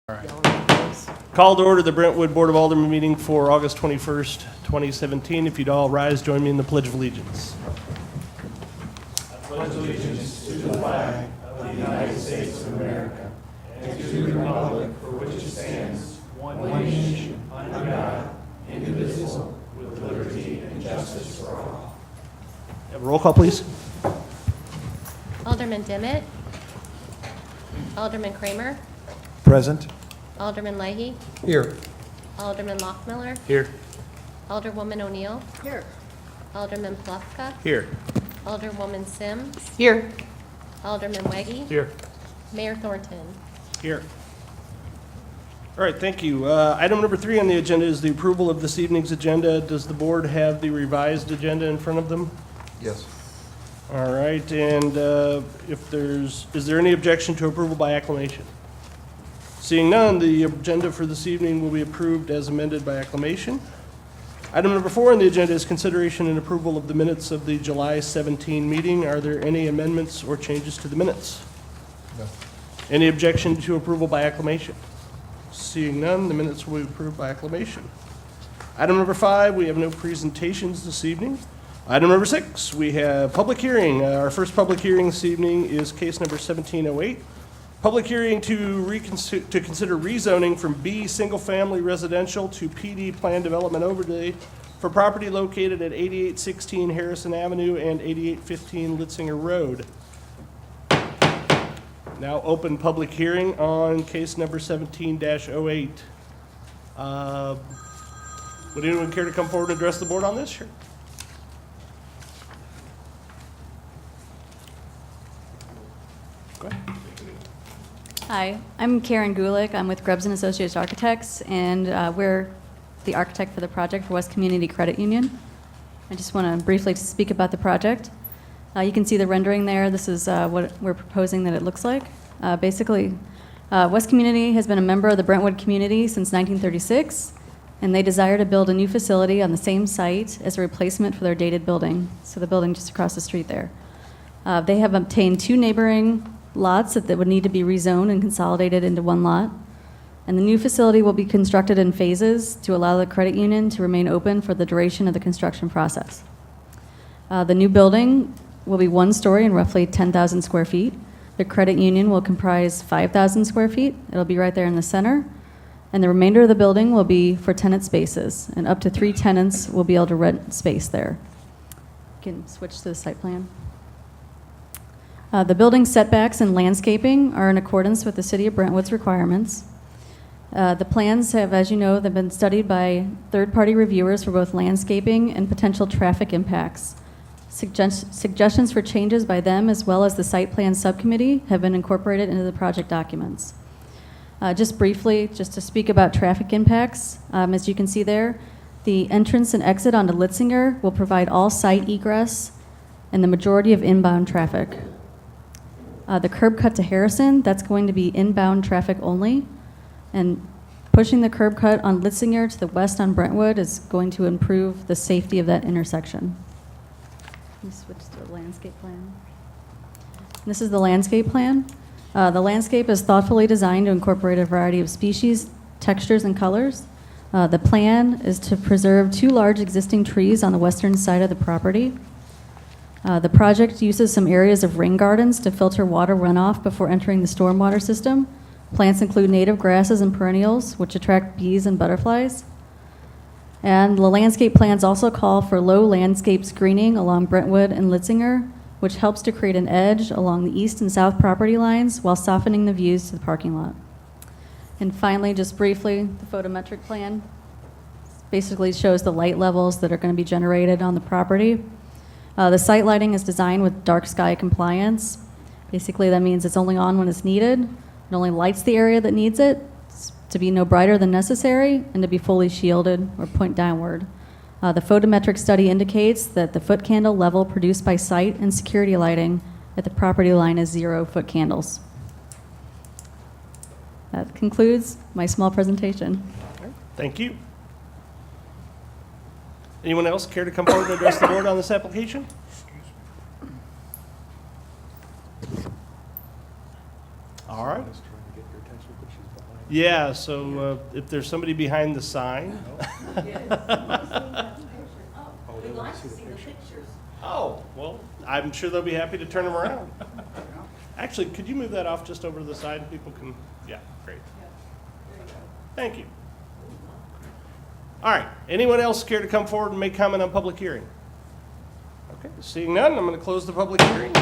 All right. Call to order the Brentwood Board of Aldermen meeting for August 21st, 2017. If you'd all rise, join me in the Pledge of Allegiance. Have a roll call, please. Alderman Dimmitt. Alderman Kramer. Present. Alderman Leahy. Here. Alderman Lockmiller. Here. Alderwoman O'Neill. Here. Alderman Plufka. Here. Alderwoman Sims. Here. Alderman Weggie. Here. Mayor Thornton. Here. All right, thank you. Item number 3 on the agenda is the approval of this evening's agenda. Does the board have the revised agenda in front of them? Yes. All right, and is there any objection to approval by acclamation? Seeing none, the agenda for this evening will be approved as amended by acclamation. Item number 4 on the agenda is consideration and approval of the minutes of the July 17 meeting. Are there any amendments or changes to the minutes? No. Any objection to approval by acclamation? Seeing none, the minutes will be approved by acclamation. Item number 5, we have no presentations this evening. Item number 6, we have public hearing. Our first public hearing this evening is case number 1708. Public hearing to consider rezoning from B single-family residential to PD plan development overlay for property located at 8816 Harrison Avenue and 8815 Litzinger Road. Now open public hearing on case number 17-08. Would anyone care to come forward and address the board on this? Sure. Go ahead. Hi, I'm Karen Gulick. I'm with Grubbs & Associates Architects, and we're the architect for the project for West Community Credit Union. I just want to briefly speak about the project. You can see the rendering there. This is what we're proposing that it looks like. Basically, West Community has been a member of the Brentwood community since 1936, and they desire to build a new facility on the same site as a replacement for their dated building, so the building just across the street there. They have obtained 2 neighboring lots that would need to be rezoned and consolidated into one lot. And the new facility will be constructed in phases to allow the credit union to remain open for the duration of the construction process. The new building will be 1 story and roughly 10,000 square feet. The credit union will comprise 5,000 square feet. It'll be right there in the center. And the remainder of the building will be for tenant spaces, and up to 3 tenants will be able to rent space there. You can switch to the site plan. The building setbacks and landscaping are in accordance with the City of Brentwood's requirements. The plans have, as you know, they've been studied by third-party reviewers for both landscaping and potential traffic impacts. Suggestions for changes by them, as well as the site plan subcommittee, have been incorporated into the project documents. Just briefly, just to speak about traffic impacts, as you can see there, the entrance and exit onto Litzinger will provide all site egress and the majority of inbound traffic. The curb cut to Harrison, that's going to be inbound traffic only. And pushing the curb cut on Litzinger to the west on Brentwood is going to improve the safety of that intersection. Let me switch to the landscape plan. This is the landscape plan. The landscape is thoughtfully designed to incorporate a variety of species, textures, and colors. The plan is to preserve 2 large existing trees on the western side of the property. The project uses some areas of rain gardens to filter water runoff before entering the stormwater system. Plants include native grasses and perennials, which attract bees and butterflies. And the landscape plans also call for low landscape screening along Brentwood and Litzinger, which helps to create an edge along the east and south property lines while softening the views to the parking lot. And finally, just briefly, the photometric plan basically shows the light levels that are going to be generated on the property. The site lighting is designed with dark sky compliance. Basically, that means it's only on when it's needed. It only lights the area that needs it, to be no brighter than necessary, and to be fully shielded or point downward. The photometric study indicates that the foot candle level produced by site and security lighting at the property line is 0 foot candles. That concludes my small presentation. Thank you. Anyone else care to come forward and address the board on this application? All right. Trying to get your attention, but she's behind. Yeah, so if there's somebody behind the sign. We'd like to see the pictures. Oh, well, I'm sure they'll be happy to turn them around. Actually, could you move that off just over to the side? People can, yeah, great. Thank you. All right, anyone else care to come forward and make comment on public hearing? Okay, seeing none, I'm going to close the public hearing.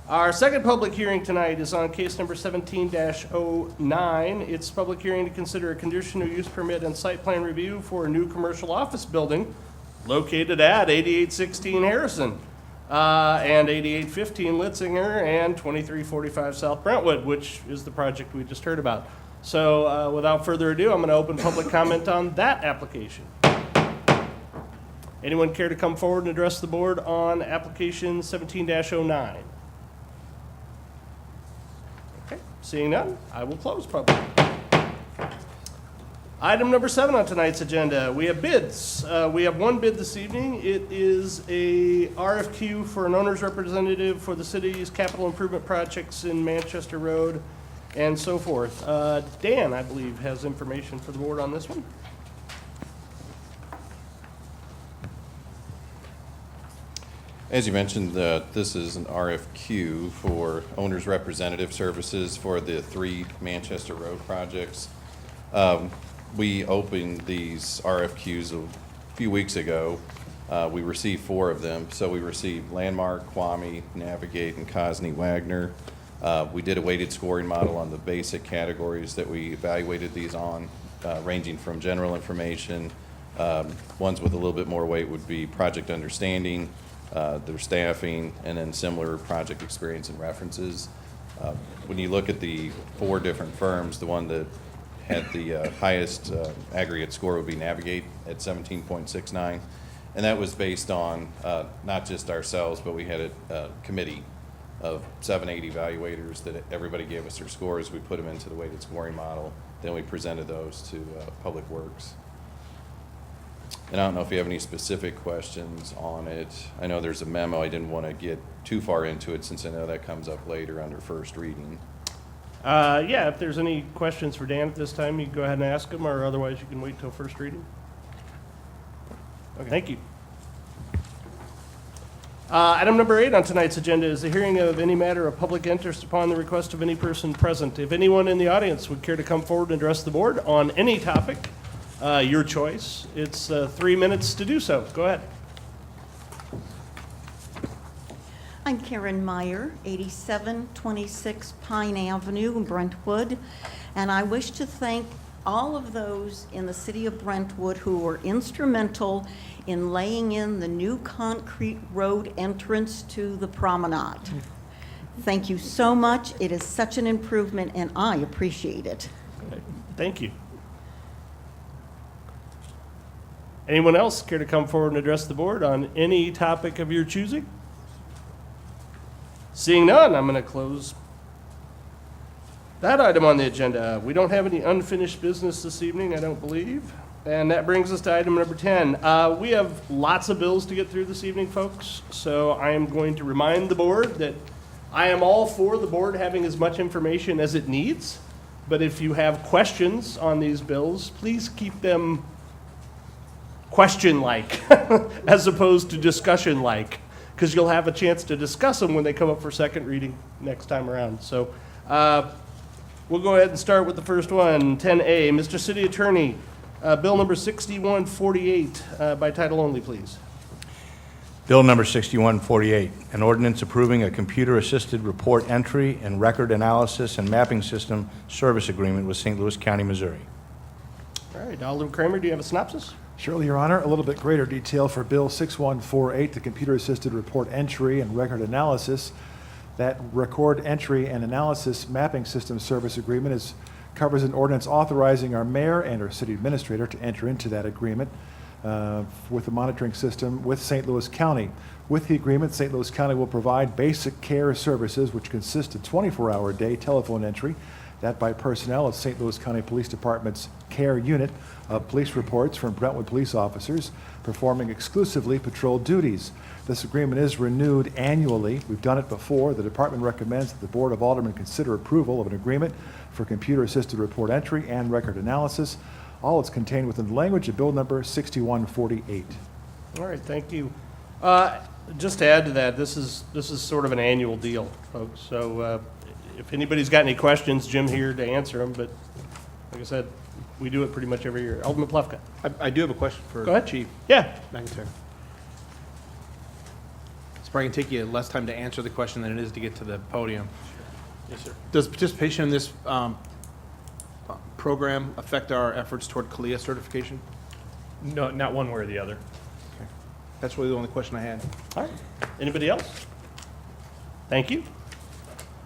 Our second public hearing tonight is on case number 17-09. It's public hearing to consider a conditional use permit and site plan review for a new commercial office building located at 8816 Harrison and 8815 Litzinger and 2345 South Brentwood, which is the project we just heard about. So without further ado, I'm going to open public comment on that application. Anyone care to come forward and address the board on application 17-09? Okay, seeing none, I will close public. Item number 7 on tonight's agenda, we have bids. We have one bid this evening. It is a RFQ for an owner's representative for the city's capital improvement projects in Manchester Road and so forth. Dan, I believe, has information for the board on this one. As you mentioned, this is an RFQ for owner's representative services for the 3 Manchester Road projects. We opened these RFQs a few weeks ago. We received 4 of them. So we received Landmark, Kwame, Navigate, and Cosney Wagner. We did a weighted scoring model on the basic categories that we evaluated these on, ranging from general information. Ones with a little bit more weight would be project understanding, their staffing, and then similar project experience and references. When you look at the 4 different firms, the one that had the highest aggregate score would be Navigate at 17.69, and that was based on not just ourselves, but we had a committee of 7-8 evaluators that everybody gave us their scores. We put them into the weighted scoring model, then we presented those to Public Works. And I don't know if you have any specific questions on it. I know there's a memo. I didn't want to get too far into it since I know that comes up later under first reading. Yeah, if there's any questions for Dan at this time, you can go ahead and ask them, or otherwise you can wait till first reading. Okay, thank you. Item number 8 on tonight's agenda is the hearing of any matter of public interest upon the request of any person present. If anyone in the audience would care to come forward and address the board on any topic, your choice, it's 3 minutes to do so. Go ahead. I'm Karen Meyer, 8726 Pine Avenue in Brentwood, and I wish to thank all of those in the city of Brentwood who were instrumental in laying in the new concrete road entrance to the promenade. Thank you so much. It is such an improvement, and I appreciate it. Thank you. Anyone else care to come forward and address the board on any topic of your choosing? Seeing none, I'm going to close that item on the agenda. We don't have any unfinished business this evening, I don't believe. And that brings us to item number 10. We have lots of bills to get through this evening, folks. So I am going to remind the board that I am all for the board having as much information as it needs. But if you have questions on these bills, please keep them question-like as opposed to discussion-like, because you'll have a chance to discuss them when they come up for second reading next time around. So we'll go ahead and start with the first one, 10A. Mr. City Attorney, bill number 6148, by title only, please. Bill number 6148, an ordinance approving a computer-assisted report entry and record analysis and mapping system service agreement with St. Louis County, Missouri. All right, Alderman Kramer, do you have a synopsis? Surely, Your Honor, a little bit greater detail for Bill 6148, the computer-assisted report entry and record analysis. That record entry and analysis mapping system service agreement covers an ordinance authorizing our mayor and our city administrator to enter into that agreement with the monitoring system with St. Louis County. With the agreement, St. Louis County will provide basic care services, which consist of 24-hour-a-day telephone entry, that by personnel of St. Louis County Police Department's CARE unit of police reports from Brentwood police officers performing exclusively patrol duties. This agreement is renewed annually. We've done it before. The department recommends that the Board of Aldermen consider approval of an agreement for computer-assisted report entry and record analysis. All is contained within the language of Bill number 6148. All right, thank you. Just to add to that, this is sort of an annual deal, folks. So if anybody's got any questions, Jim here to answer them. But like I said, we do it pretty much every year. Alderman Plufka. I do have a question for Go ahead. Chief Yeah. McIntyre. It's probably going to take you less time to answer the question than it is to get to the podium. Yes, sir. Does participation in this program affect our efforts toward CALIA certification? No, not one way or the other. That's really the only question I had. All right. Anybody else? Thank you.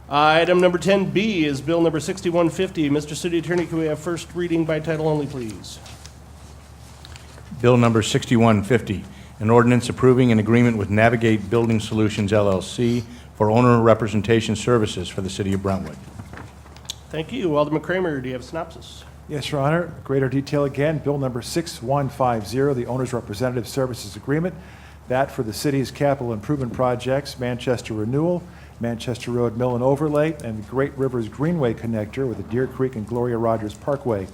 Item number 10B is Bill number 6150. Mr. City Attorney, can we have first reading by title only, please? Bill number 6150, an ordinance approving an agreement with Navigate Building Solutions LLC for owner representation services for the city of Brentwood. Thank you. Alderman Kramer, do you have a synopsis? Yes, Your Honor. Greater detail again, Bill number 6150, the Owner's Representative Services Agreement, that for the city's capital improvement projects, Manchester Renewal, Manchester Road Mill and Overlay, and the Great Rivers Greenway Connector with the Deer Creek and Gloria Rogers Parkway.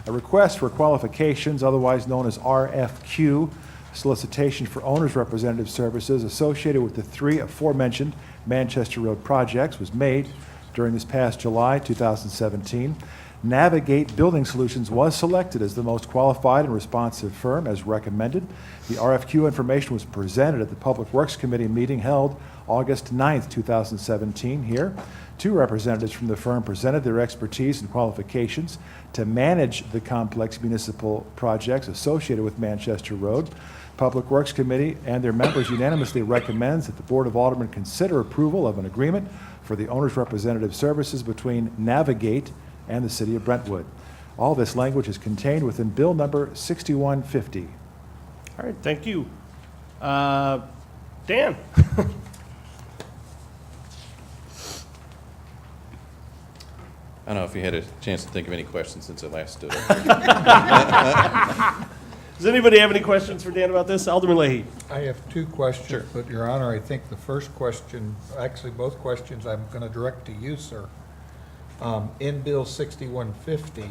A request for qualifications, otherwise known as RFQ, solicitation for Owner's Representative Services associated with the three aforementioned Manchester Road projects was made during this past July 2017. Navigate Building Solutions was selected as the most qualified and responsive firm as recommended. The RFQ information was presented at the Public Works Committee meeting held August 9th, 2017 here. Two representatives from the firm presented their expertise and qualifications to manage the complex municipal projects associated with Manchester Road. Public Works Committee and their members unanimously recommends that the Board of Aldermen consider approval of an agreement for the Owner's Representative Services between Navigate and the City of Brentwood. All this language is contained within Bill number 6150. All right, thank you. Dan? I don't know if you had a chance to think of any questions since I last stood up. Does anybody have any questions for Dan about this? Alderman Leahy? I have two questions, but Your Honor, I think the first question, actually both questions, I'm going to direct to you, sir. In Bill 6150,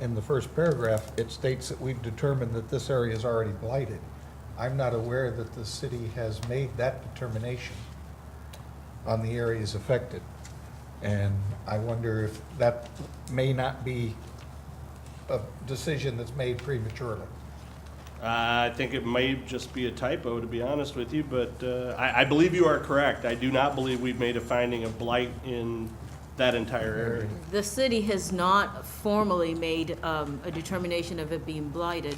in the first paragraph, it states that we've determined that this area is already blighted. I'm not aware that the city has made that determination on the areas affected. And I wonder if that may not be a decision that's made prematurely. I think it may just be a typo, to be honest with you, but I believe you are correct. I do not believe we've made a finding of blight in that entire area. The city has not formally made a determination of it being blighted,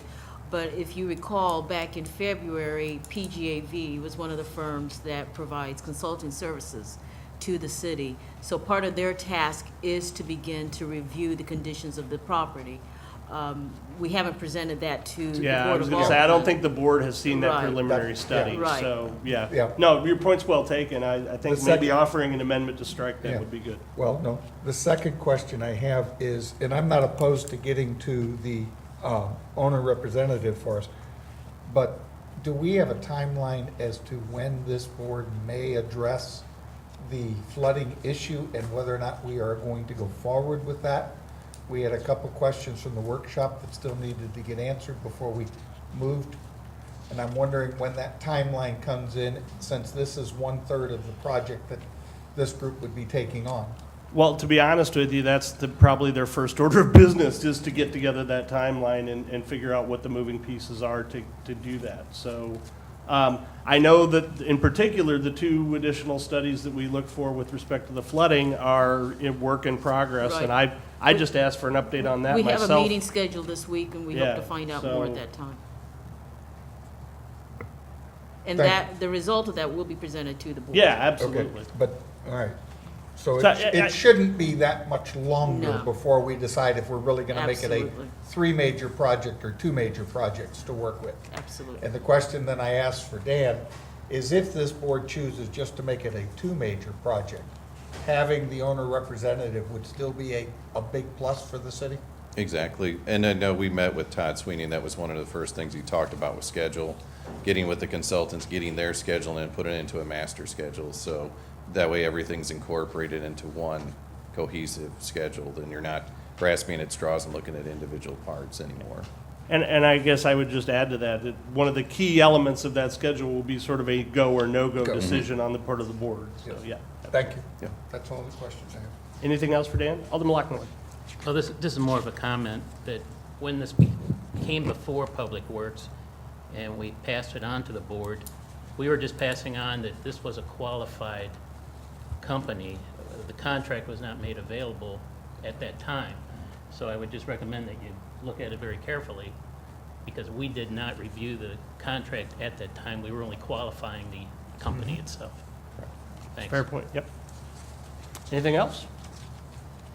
but if you recall, back in February, PGAV was one of the firms that provides consulting services to the city. So part of their task is to begin to review the conditions of the property. We haven't presented that to the Board of Yeah, I was going to Aldermen. say, I don't think the board has seen that Right. preliminary study, Right. so, yeah. Yeah. No, your point's well taken. I think The maybe second- offering an amendment to strike that Yeah. would be good. Well, no. The second question I have is, and I'm not opposed to getting to the owner representative for us, but do we have a timeline as to when this board may address the flooding issue and whether or not we are going to go forward with that? We had a couple questions from the workshop that still needed to get answered before we moved. And I'm wondering when that timeline comes in, since this is 1/3 of the project that this group would be taking on. Well, to be honest with you, that's probably their first order of business, is to get together that timeline and figure out what the moving pieces are to do that. So I know that in particular, the two additional studies that we look for with respect to the flooding are in work in progress. And Right. I just asked for an update on that We myself. have a meeting scheduled this week, and we hope Yeah, to find out more so- at that time. And Thank the result of that will be presented to the board. Yeah, Okay, absolutely. but, all right. So So, it shouldn't be that much longer No. before we decide if we're really gonna make it a Absolutely. 3 major project or 2 major projects to work with. Absolutely. And the question then I asked for Dan is if this board chooses just to make it a 2 major project, having the owner representative would still be a big plus for the city? Exactly. And I know we met with Todd Sweeney, and that was one of the first things he talked about was schedule, getting with the consultants, getting their schedule and putting it into a master schedule. So that way everything's incorporated into one cohesive schedule, and you're not grasping at straws and looking at individual parts anymore. And I guess I would just add to that, that one of the key elements of that schedule will be sort of a go or no-go Go. decision on the part of the board. So, Yes. yeah. Thank you. Yeah. That's all the questions I have. Anything else for Dan? Alderman Lockmiller. Well, this is more of a comment that when this came before Public Works and we passed it on to the board, we were just passing on that this was a qualified company. The contract was not made available at that time. So I would just recommend that you look at it very carefully because we did not review the contract at that time. We were only qualifying the company itself. Thanks. Fair point, yep. Anything else?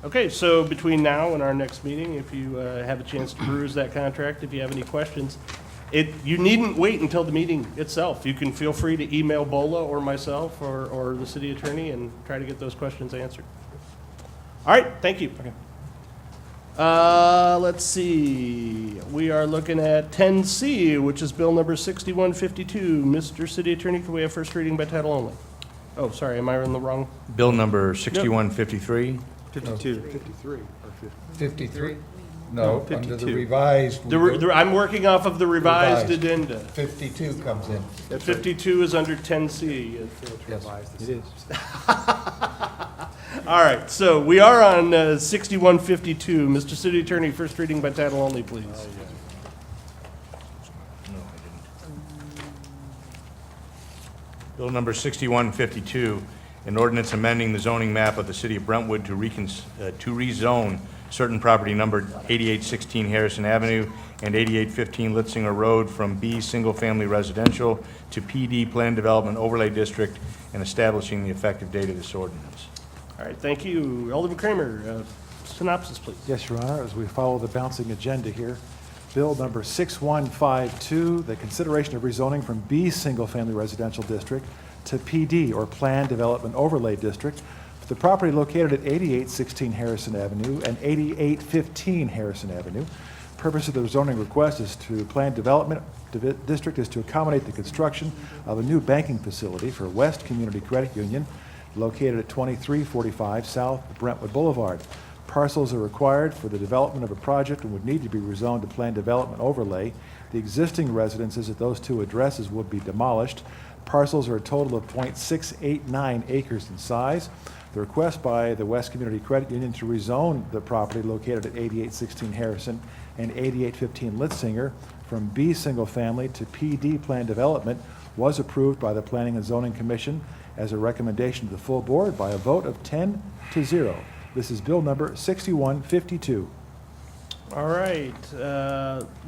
Okay, so between now and our next meeting, if you have a chance to peruse that contract, if you have any questions, you needn't wait until the meeting itself. You can feel free to email Bola or myself or the city attorney and try to get those questions answered. All right, thank you. Let's see, we are looking at 10C, which is bill number 6152. Mr. City Attorney, can we have first reading by title only? Oh, sorry, am I in the wrong? Bill number 6153. 53. 53? No, under the 52. revised. I'm working off of the revised Revised. addenda. 52 comes in. 52 is under 10C. Yes. It is. All right, so we are on 6152. Mr. City Attorney, first reading by title only, please. Bill number 6152, an ordinance amending the zoning map of the city of Brentwood to rezone certain property numbered 8816 Harrison Avenue and 8815 Litzinger Road from B Single Family Residential to PD Plan Development Overlay District and establishing the effective date of this ordinance. All right, thank you. Alderman Kramer, synopsis, please. Yes, Your Honor, as we follow the bouncing agenda here, Bill number 6152, the consideration of rezoning from B Single Family Residential District to PD, or Plan Development Overlay District, for the property located at 8816 Harrison Avenue and 8815 Harrison Avenue. Purpose of the zoning request is to Plan Development District is to accommodate the construction of a new banking facility for West Community Credit Union located at 2345 South Brentwood Boulevard. Parcels are required for the development of a project and would need to be rezoned to Plan Development Overlay. The existing residences at those two addresses would be demolished. Parcels are a total of .689 acres in size. The request by the West Community Credit Union to rezone the property located at 8816 Harrison and 8815 Litzinger from B Single Family to PD Plan Development was approved by the Planning and Zoning Commission as a recommendation to the full board by a vote of 10-0. This is bill number 6152. All right,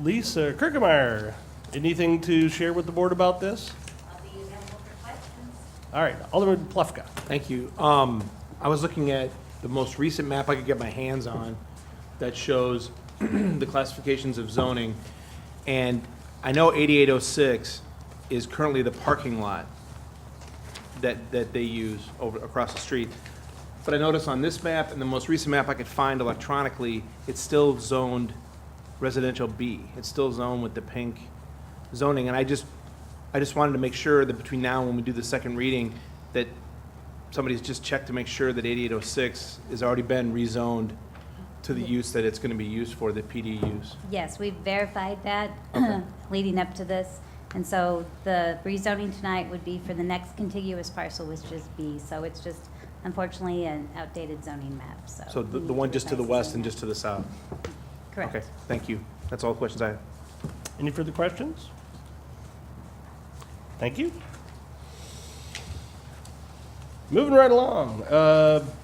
Lisa Kirkemeyer, anything to share with the board about this? I'll be available for questions. All right, Alderman Plufka. Thank you. I was looking at the most recent map I could get my hands on that shows the classifications of zoning. And I know 8806 is currently the parking lot that they use over across the street. But I noticed on this map and the most recent map I could find electronically, it's still zoned residential B. It's still zoned with the pink zoning. And I just wanted to make sure that between now and when we do the second reading, that somebody's just checked to make sure that 8806 has already been rezoned to the use that it's going to be used for, the PD use. Yes, we've verified that Okay. leading up to this. And so the rezoning tonight would be for the next contiguous parcel, which is B. So it's just unfortunately an outdated zoning map, so. So the one just to the west and just to the south? Correct. Okay, thank you. That's all the questions I have. Any further questions? Thank you. Moving right along,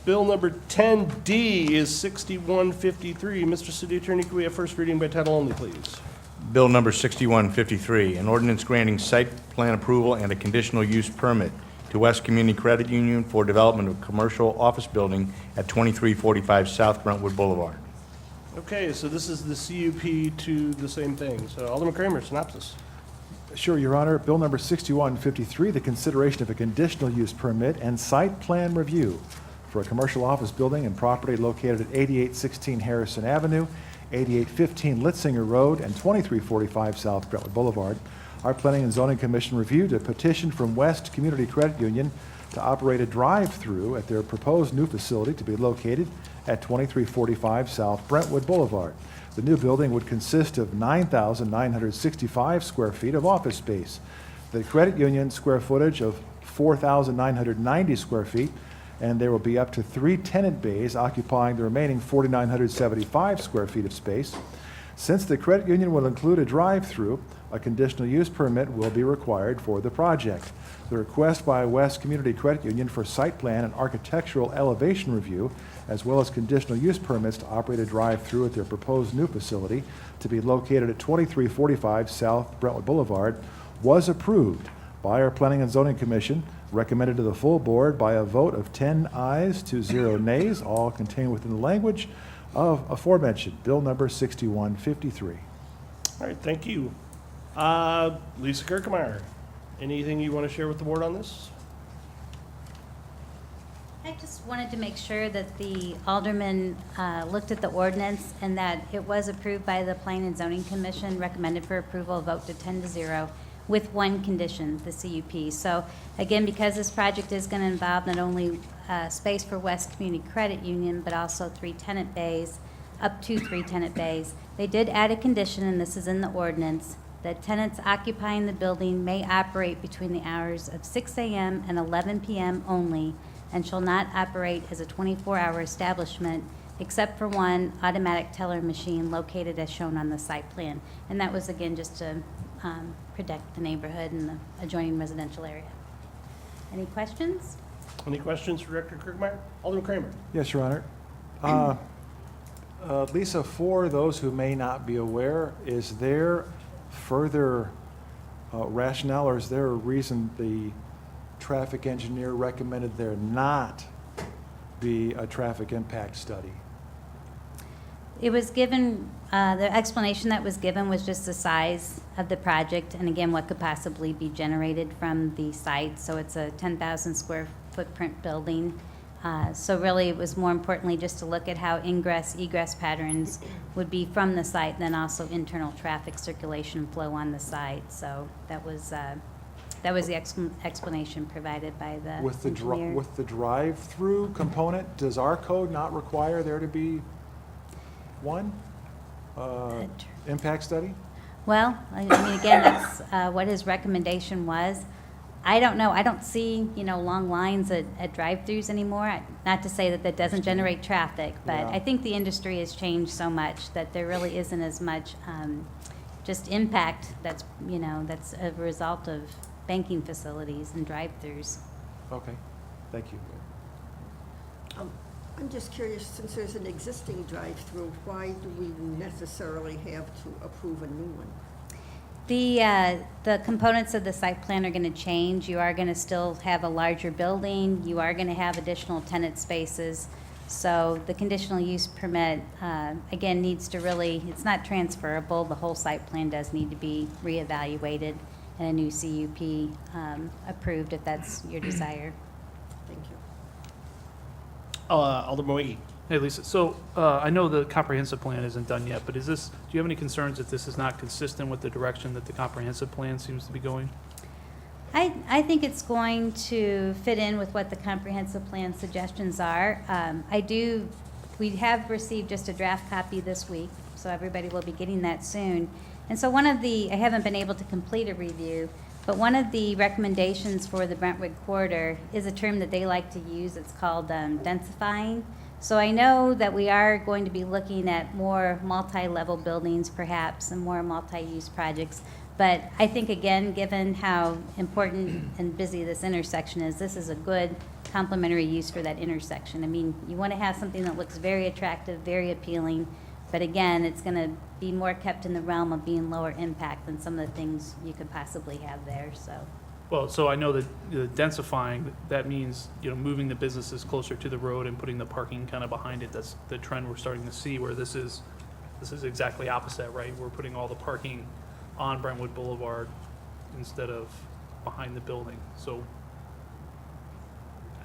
bill number 10D is 6153. Mr. City Attorney, can we have first reading by title only, please? Bill number 6153, an ordinance granting site plan approval and a conditional use permit to West Community Credit Union for development of commercial office building at 2345 South Brentwood Boulevard. Okay, so this is the CUP to the same thing. So Alderman Kramer, synopsis. Sure, Your Honor. Bill number 6153, the consideration of a conditional use permit and site plan review for a commercial office building and property located at 8816 Harrison Avenue, 8815 Litzinger Road, and 2345 South Brentwood Boulevard. Our Planning and Zoning Commission reviewed a petition from West Community Credit Union to operate a drive-through at their proposed new facility to be located at 2345 South Brentwood Boulevard. The new building would consist of 9,965 square feet of office space. The credit union square footage of 4,990 square feet, and there will be up to 3 tenant bays occupying the remaining 4,975 square feet of space. Since the credit union will include a drive-through, a conditional use permit will be required for the project. The request by West Community Credit Union for site plan and architectural elevation review, as well as conditional use permits to operate a drive-through at their proposed new facility to be located at 2345 South Brentwood Boulevard, was approved by our Planning and Zoning Commission, recommended to the full board by a vote of 10 ayes to 0 nays, all contained within the language of aforementioned Bill number 6153. All right, thank you. Lisa Kirkemeyer, anything you want to share with the board on this? I just wanted to make sure that the alderman looked at the ordinance and that it was approved by the Planning and Zoning Commission, recommended for approval, a vote to 10-0, with one condition, the CUP. So again, because this project is going to involve not only space for West Community Credit Union, but also 3 tenant bays, up to 3 tenant bays, they did add a condition, and this is in the ordinance, that tenants occupying the building may operate between the hours of 6 a.m. and 11 p.m. only, and shall not operate as a 24-hour establishment except for one automatic teller machine located as shown on the site plan. And that was, again, just to protect the neighborhood and the adjoining residential area. Any questions? Any questions for Director Kirkemeyer? Alderman Kramer? Yes, Your Honor. Lisa, for those who may not be aware, is there further rationale, or is there a reason the traffic engineer recommended there not be a traffic impact study? It was given, the explanation that was given was just the size of the project and again, what could possibly be generated from the site. So it's a 10,000 square footprint building. So really it was more importantly just to look at how ingress, egress patterns would be from the site, then also internal traffic circulation flow on the site. So that was the explanation provided by the engineer. With the drive-through component, does our code not require there to be one impact study? Well, I mean, again, that's what his recommendation was. I don't know. I don't see, long lines at drive-throughs anymore. Not to say that that doesn't generate traffic, but Yeah. I think the industry has changed so much that there really isn't as much just impact that's a result of banking facilities and drive-throughs. Okay, thank you. I'm just curious, since there's an existing drive-through, why do we necessarily have to approve a new one? The components of the site plan are going to change. You are going to still have a larger building. You are going to have additional tenant spaces. So the conditional use permit, again, needs to really, it's not transferable. The whole site plan does need to be reevaluated and a new CUP approved if that's your desire. Thank you. Alderman Wiggy? Hey, Lisa, so I know the comprehensive plan isn't done yet, but do you have any concerns that this is not consistent with the direction that the comprehensive plan seems to be going? I think it's going to fit in with what the comprehensive plan suggestions are. We have received just a draft copy this week, so everybody will be getting that soon. And so I haven't been able to complete a review, but one of the recommendations for the Brentwood corridor is a term that they like to use. It's called densifying. So I know that we are going to be looking at more multi-level buildings perhaps and more multi-use projects. But I think, again, given how important and busy this intersection is, this is a good complementary use for that intersection. I mean, you want to have something that looks very attractive, very appealing, but again, it's going to be more kept in the realm of being lower impact than some of the things you could possibly have there, so. Well, so I know that densifying, that means, moving the businesses closer to the road and putting the parking kind of behind it. That's the trend we're starting to see, where this is exactly opposite, right? We're putting all the parking on Brentwood Boulevard instead of behind the building. So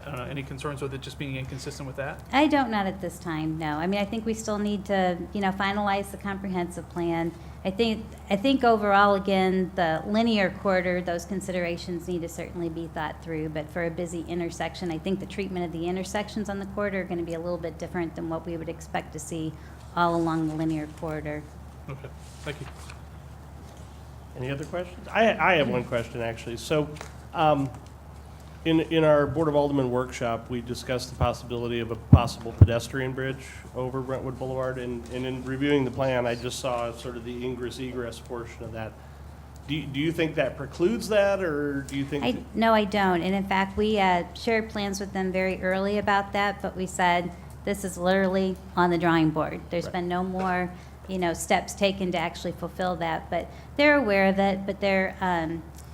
I don't know, any concerns with it just being inconsistent with that? I don't, not at this time, no. I mean, I think we still need to, finalize the comprehensive plan. I think overall, again, the linear corridor, those considerations need to certainly be thought through, but for a busy intersection, I think the treatment of the intersections on the corridor are going to be a little bit different than what we would expect to see all along the linear corridor. Okay, thank you. Any other questions? I have one question, actually. So, in our Board of Aldermen workshop, we discussed the possibility of a possible pedestrian bridge over Brentwood Boulevard, and in reviewing the plan, I just saw sort of the ingress-egress portion of that. Do you think that precludes that, or do you think? No, I don't. And in fact, we shared plans with them very early about that, but we said, this is literally on the drawing board. There's been no more, steps taken to actually fulfill that, but they're aware of it, but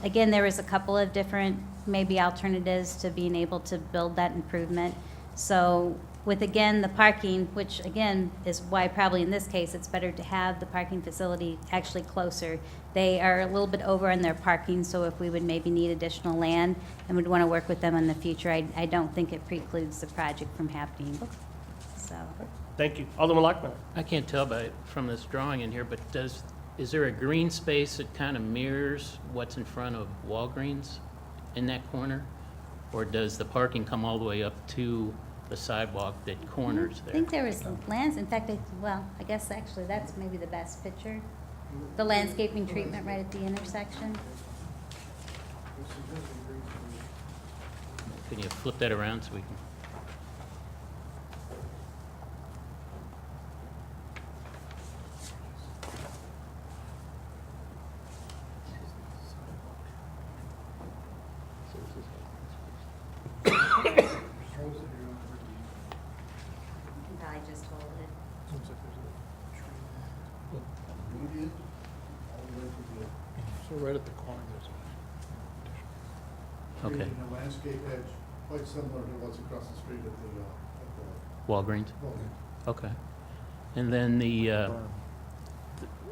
again, there was a couple of different maybe alternatives to being able to build that improvement. So with, again, the parking, which again is why probably in this case it's better to have the parking facility actually closer. They are a little bit over on their parking, so if we would maybe need additional land and would want to work with them in the future, I don't think it precludes the project from happening. So. Thank you. Alderman Lockman. I can't tell from this drawing in here, but is there a green space that kind of mirrors what's in front of Walgreens in that corner? Or does the parking come all the way up to the sidewalk that corners I there? think there was lands, in fact, I guess actually that's maybe the best picture. The landscaping treatment right at the intersection. Can you flip that around so we can? Probably just hold it. So right at the corner, there's Okay. A landscape edge, quite similar to what's across the street at the, Walgreens? well, Okay. And then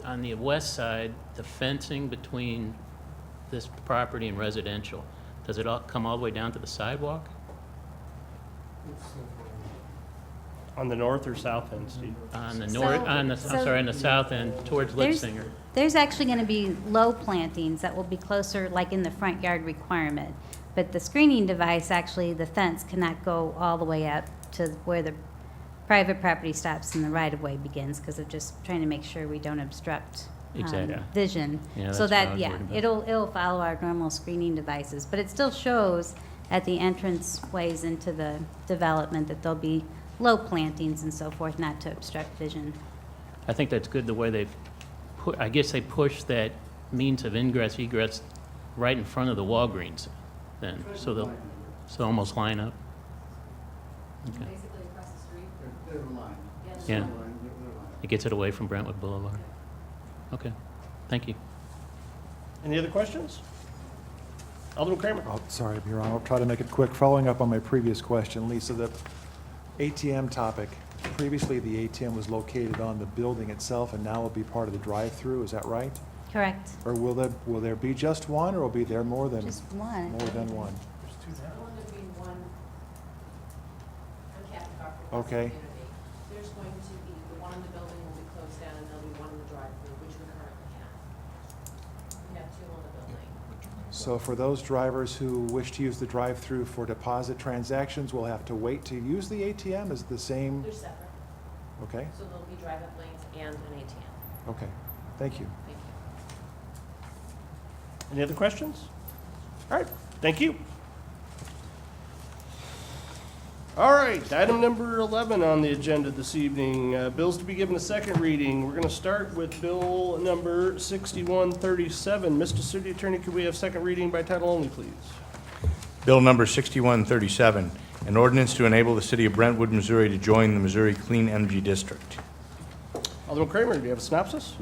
on the west side, the fencing between this property and residential, does it all come all the way down to the sidewalk? it's, On the north or south end, Steve? On the So- north, on the south end, towards There's- Litsinger. There's actually going to be low plantings that will be closer, like in the front yard requirement. But the screening device, actually, the fence cannot go all the way up to where the private property stops and the right-of-way begins, because of just trying to make sure we don't obstruct Exactly. vision. Yeah, So that's what I that, was yeah, worried about. it'll follow our normal screening devices. But it still shows at the entrance ways into the development that there'll be low plantings and so forth, not to obstruct vision. I think that's good the way they've I guess they pushed that means of ingress, egress right in front of the Walgreens then, so they'll almost line up. Okay. they're aligned. Yeah. They're aligned. It gets it away from Brentwood Boulevard. Okay, thank you. Any other questions? Alderman Kramer. Oh, sorry, Your Honor, I'll try to make it quick. Following up on my previous question, Lisa, the ATM topic. Previously, the ATM was located on the building itself, and now will be part of the drive-through, is that right? Correct. Or will there be just one, or will be there more than? Just one. More than one? Okay. There's going to be, the one in the building will be closed down, and there'll be one in the drive-through, which we currently have. We have two on the building. So for those drivers who wish to use the drive-through for deposit transactions, will have to wait to use the ATM? Is it the same? They're separate, Okay, so there'll be drive-up lanes and an ATM. okay. Thank you. Thank you. Any other questions? All right, thank you. All right, item number 11 on the agenda this evening, bills to be given a second reading. We're going to start with bill number 6137. Mr. City Attorney, could we have second reading by title only, please? Bill number 6137, an ordinance to enable the city of Brentwood, Missouri to join the Missouri Clean Energy District. Alderman Kramer, do you have a synopsis?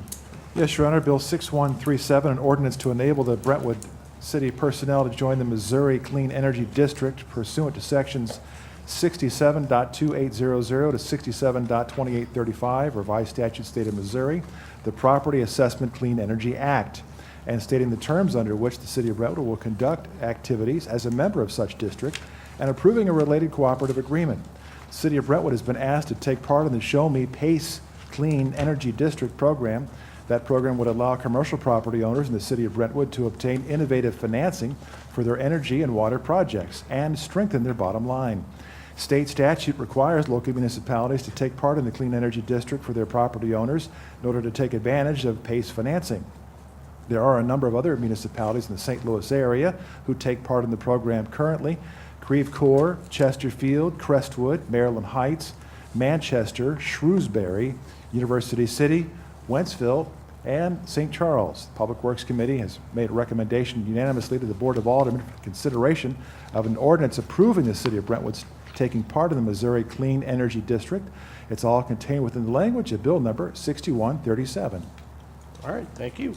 Yes, Your Honor, Bill 6137, an ordinance to enable the Brentwood city personnel to join the Missouri Clean Energy District pursuant to sections 67.2800 to 67.2835, revised statute state of Missouri, the Property Assessment Clean Energy Act, and stating the terms under which the city of Brentwood will conduct activities as a member of such district and approving a related cooperative agreement. The City of Brentwood has been asked to take part in the Show Me Pace Clean Energy District program. That program would allow commercial property owners in the City of Brentwood to obtain innovative financing for their energy and water projects and strengthen their bottom line. State statute requires local municipalities to take part in the Clean Energy District for their property owners in order to take advantage of PACE financing. There are a number of other municipalities in the St. Louis area who take part in the program currently: Creve Coeur, Chesterfield, Crestwood, Maryland Heights, Manchester, Shrewsbury, University City, Wentzville, and St. Charles. The Public Works Committee has made a recommendation unanimously to the Board of Aldermen for consideration of an ordinance approving the City of Brentwood's taking part in the Missouri Clean Energy District. It's all contained within the language of Bill number 6137. All right, thank you.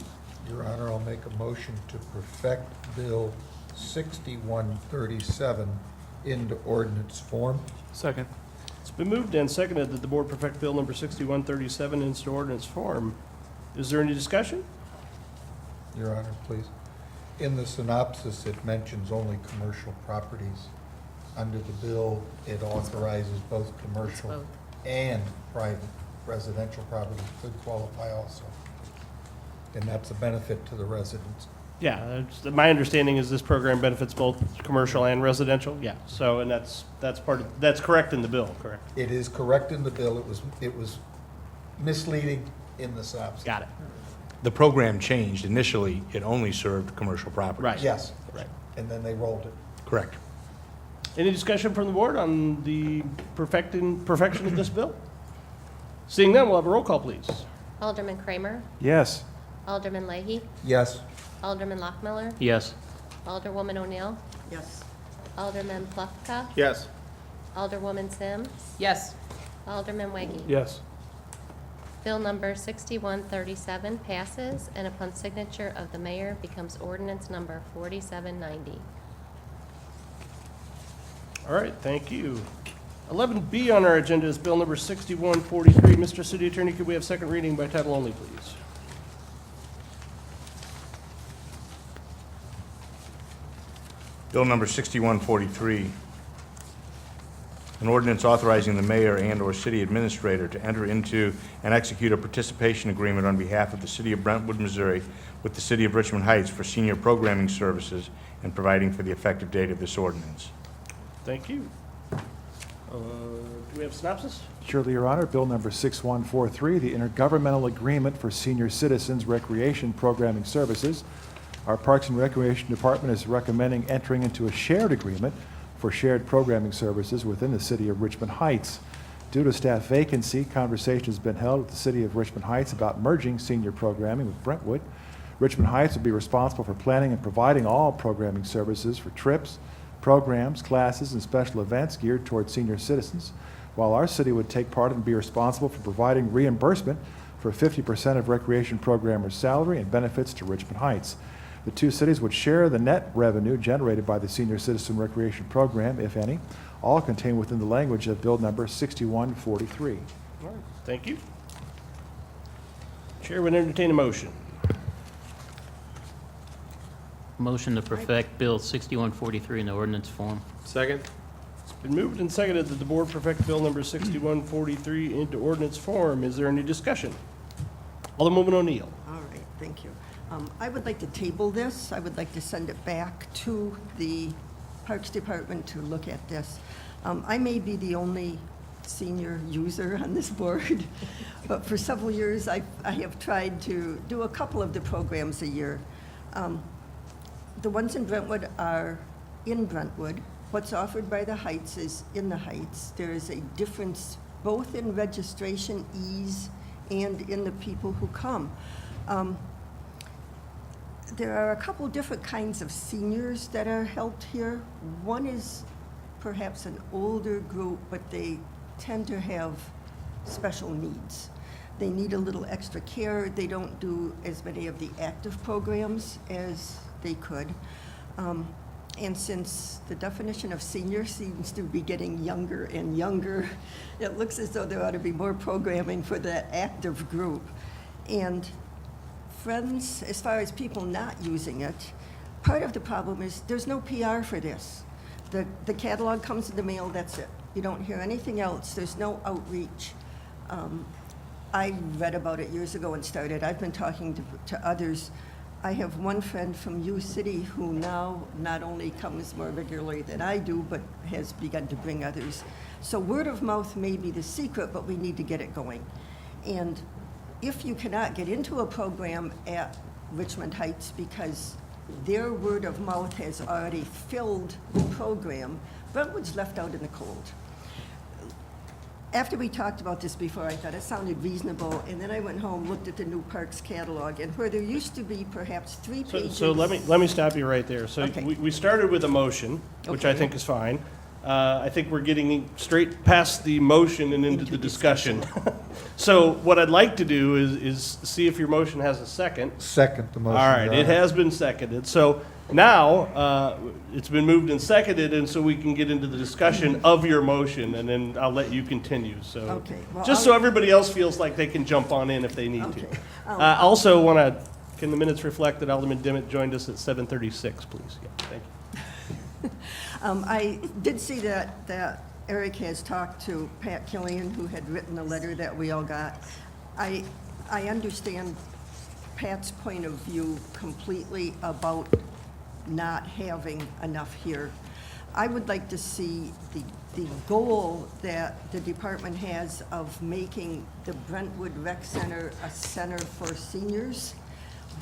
Your Honor, I'll make a motion to perfect Bill 6137 into ordinance form. Second. It's been moved and seconded that the board perfect Bill number 6137 into ordinance form. Is there any discussion? Your Honor, please. In the synopsis, it mentions only commercial properties. Under the bill, it authorizes both commercial both. and private residential properties could qualify also. And that's a benefit to the residents. Yeah, my understanding is this program benefits both commercial and residential. Yeah, so, and that's that's correct in the bill, correct? It is correct in the bill. It was misleading in the synopsis. Got it. The program changed. Initially, it only served commercial properties. Right. Yes. Right. And then they rolled it. Correct. Any discussion from the board on the perfection of this bill? Seeing none, we'll have a roll call, please. Alderman Kramer, Yes. Alderman Leahy, Yes. Alderman Lockmiller, Yes. Alderwoman O'Neill, Yes. Alderman Plufka, Yes. Alderwoman Sims, Yes. Alderman Weggie. Yes. Bill number 6137 passes, and upon signature of the mayor becomes ordinance number 4790. All right, thank you. 11B on our agenda is bill number 6143. Mr. City Attorney, could we have second reading by title only, please? Bill number 6143, an ordinance authorizing the mayor and/or city administrator to enter into and execute a participation agreement on behalf of the city of Brentwood, Missouri, with the city of Richmond Heights for senior programming services and providing for the effective date of this ordinance. Thank you. Do we have synopsis? Surely, Your Honor. Bill number 6143, the Intergovernmental Agreement for Senior Citizens Recreation Programming Services. Our Parks and Recreation Department is recommending entering into a shared agreement for shared programming services within the city of Richmond Heights. Due to staff vacancy, conversation has been held with the city of Richmond Heights about merging senior programming with Brentwood. Richmond Heights will be responsible for planning and providing all programming services for trips, programs, classes, and special events geared towards senior citizens, while our city would take part and be responsible for providing reimbursement for 50% of recreation programmers' salary and benefits to Richmond Heights. The two cities would share the net revenue generated by the senior citizen recreation program, if any, all contained within the language of bill number 6143. All right, thank you. Chair would entertain a motion. Motion to perfect Bill 6143 in the ordinance form. Second? It's been moved and seconded that the board perfect bill number 6143 into ordinance form. Is there any discussion? Alderwoman O'Neill. All right, thank you. I would like to table this. I would like to send it back to the Parks Department to look at this. I may be the only senior user on this board, but for several years, I have tried to do a couple of the programs a year. The ones in Brentwood are in Brentwood. What's offered by the Heights is in the Heights. There is a difference both in registration ease and in the people who come. There are a couple different kinds of seniors that are helped here. One is perhaps an older group, but they tend to have special needs. They need a little extra care. They don't do as many of the active programs as they could. And since the definition of senior seems to be getting younger and younger, it looks as though there ought to be more programming for that active group. And Friends, as far as people not using it, part of the problem is there's no PR for this. The catalog comes in the mail, that's it. You don't hear anything else, there's no outreach. I read about it years ago and started, I've been talking to others. I have one friend from U City who now not only comes more regularly than I do, but has begun to bring others. So word of mouth may be the secret, but we need to get it going. And if you cannot get into a program at Richmond Heights because their word of mouth has already filled the program, Brentwood's left out in the cold. After we talked about this before, I thought it sounded reasonable, and then I went home, looked at the new parks catalog, and where there used to be perhaps 3 pages. So let me stop you right there. So Okay. we started with a motion, which I Okay. think is fine. I think we're getting straight past the motion and into the discussion. So what I'd like to do is see if your motion has a second. Second the motion. All right, Your it Honor. has been seconded. So now, it's been moved and seconded, and so we can get into the discussion of your motion, and then I'll let you continue, so. Okay, well, Just so everybody else feels like they can jump on in if they need Okay. to. Also want to, can the minutes reflect that Alderman Dimmitt joined us at 7:36, please? Yeah, thank you. I did see that Eric has talked to Pat Killian, who had written the letter that we all got. I understand Pat's point of view completely about not having enough here. I would like to see the goal that the department has of making the Brentwood Rec Center a center for seniors,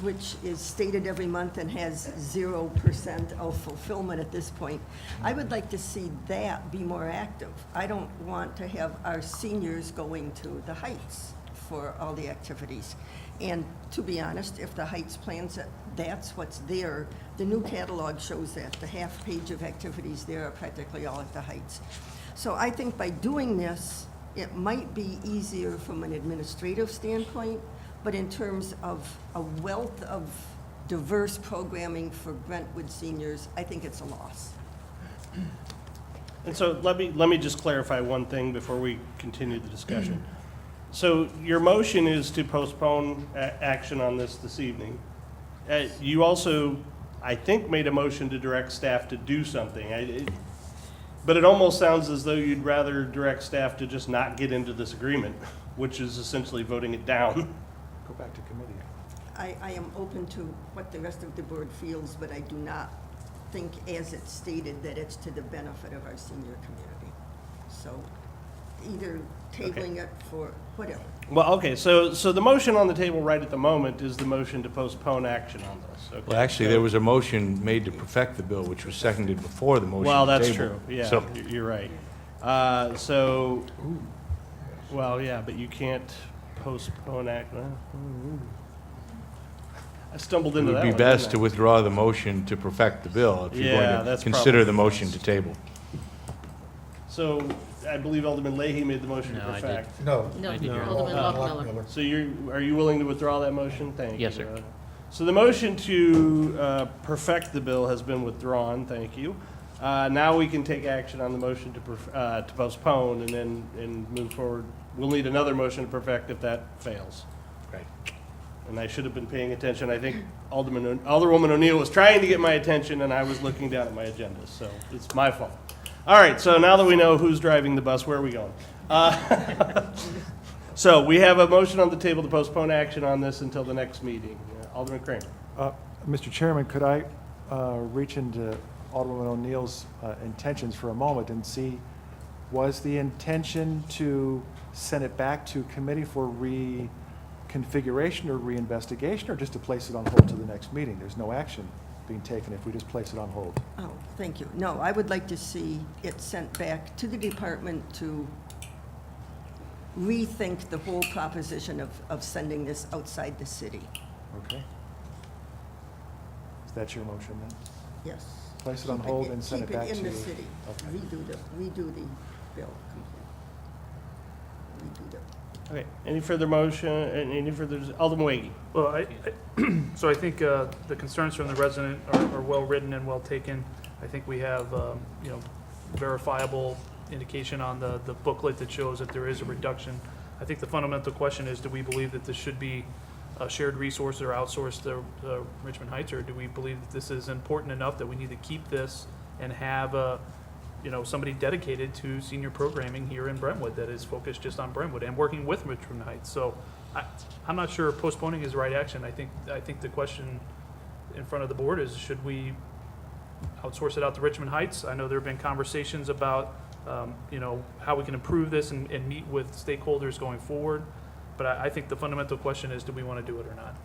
which is stated every month and has 0% of fulfillment at this point. I would like to see that be more active. I don't want to have our seniors going to the Heights for all the activities. And to be honest, if the Heights plans it, that's what's there. The new catalog shows that. The half page of activities there are practically all at the Heights. So I think by doing this, it might be easier from an administrative standpoint, but in terms of a wealth of diverse programming for Brentwood seniors, I think it's a loss. And so let me just clarify one thing before we continue the discussion. So your motion is to postpone action on this evening. You also, I think, made a motion to direct staff to do something. But it almost sounds as though you'd rather direct staff to just not get into this agreement, which is essentially voting it down. Go back to committee. I am open to what the rest of the board feels, but I do not think, as it's stated, that it's to the benefit of our senior community. So either tabling it for whatever. Well, okay, so the motion on the table right at the moment is the motion to postpone action on this. Okay, Well, actually, so- there was a motion made to perfect the bill, which was seconded before the motion. Well, to that's table. true, yeah, So, you're right. Well, yeah, but you can't postpone act, I stumbled it into that would one. be best didn't to I? withdraw the motion to perfect the bill if you're Yeah, going to that's consider the probably motion best. to table. So I believe Alderman Leahy made the motion to No, I did. perfect. No. No, I did your- Alderman Lockmiller. So are you willing to withdraw that motion? Thank you. Yes, sir. So the motion to perfect the bill has been withdrawn, thank you. Now we can take action on the motion to postpone and move forward. We'll need another motion to perfect if that fails. Right. And I should have been paying attention. I think Alderwoman O'Neill was trying to get my attention, and I was looking down at my agenda, so it's my fault. All right, so now that we know who's driving the bus, where are we going? So we have a motion on the table to postpone action on this until the next meeting. Alderman Kramer. Mr. Chairman, could I reach into Alderman O'Neill's intentions for a moment and see, was the intention to send it back to committee for reconfiguration or reinvestigation, or just to place it on hold to the next meeting? There's no action being taken if we just place it on hold. Oh, thank you. No, I would like to see it sent back to the department to rethink the whole proposition of sending this outside the city. Okay. Is that your motion then? Yes. Place it on Keep hold and send it keep back to... in the city. Okay. Redo the bill completely. Redo the. Okay, any further motion, any further, Alderman Wagey? Well, so I think the concerns from the resident are well-written and well-taken. I think we have, verifiable indication on the booklet that shows that there is a reduction. I think the fundamental question is, do we believe that this should be a shared resource or outsourced to Richmond Heights, or do we believe that this is important enough that we need to keep this and have somebody dedicated to senior programming here in Brentwood that is focused just on Brentwood and working with Richmond Heights. So I'm not sure postponing is the right action. I think the question in front of the board is, should we outsource it out to Richmond Heights? I know there have been conversations about, how we can improve this and meet with stakeholders going forward. But I think the fundamental question is, do we want to do it or not?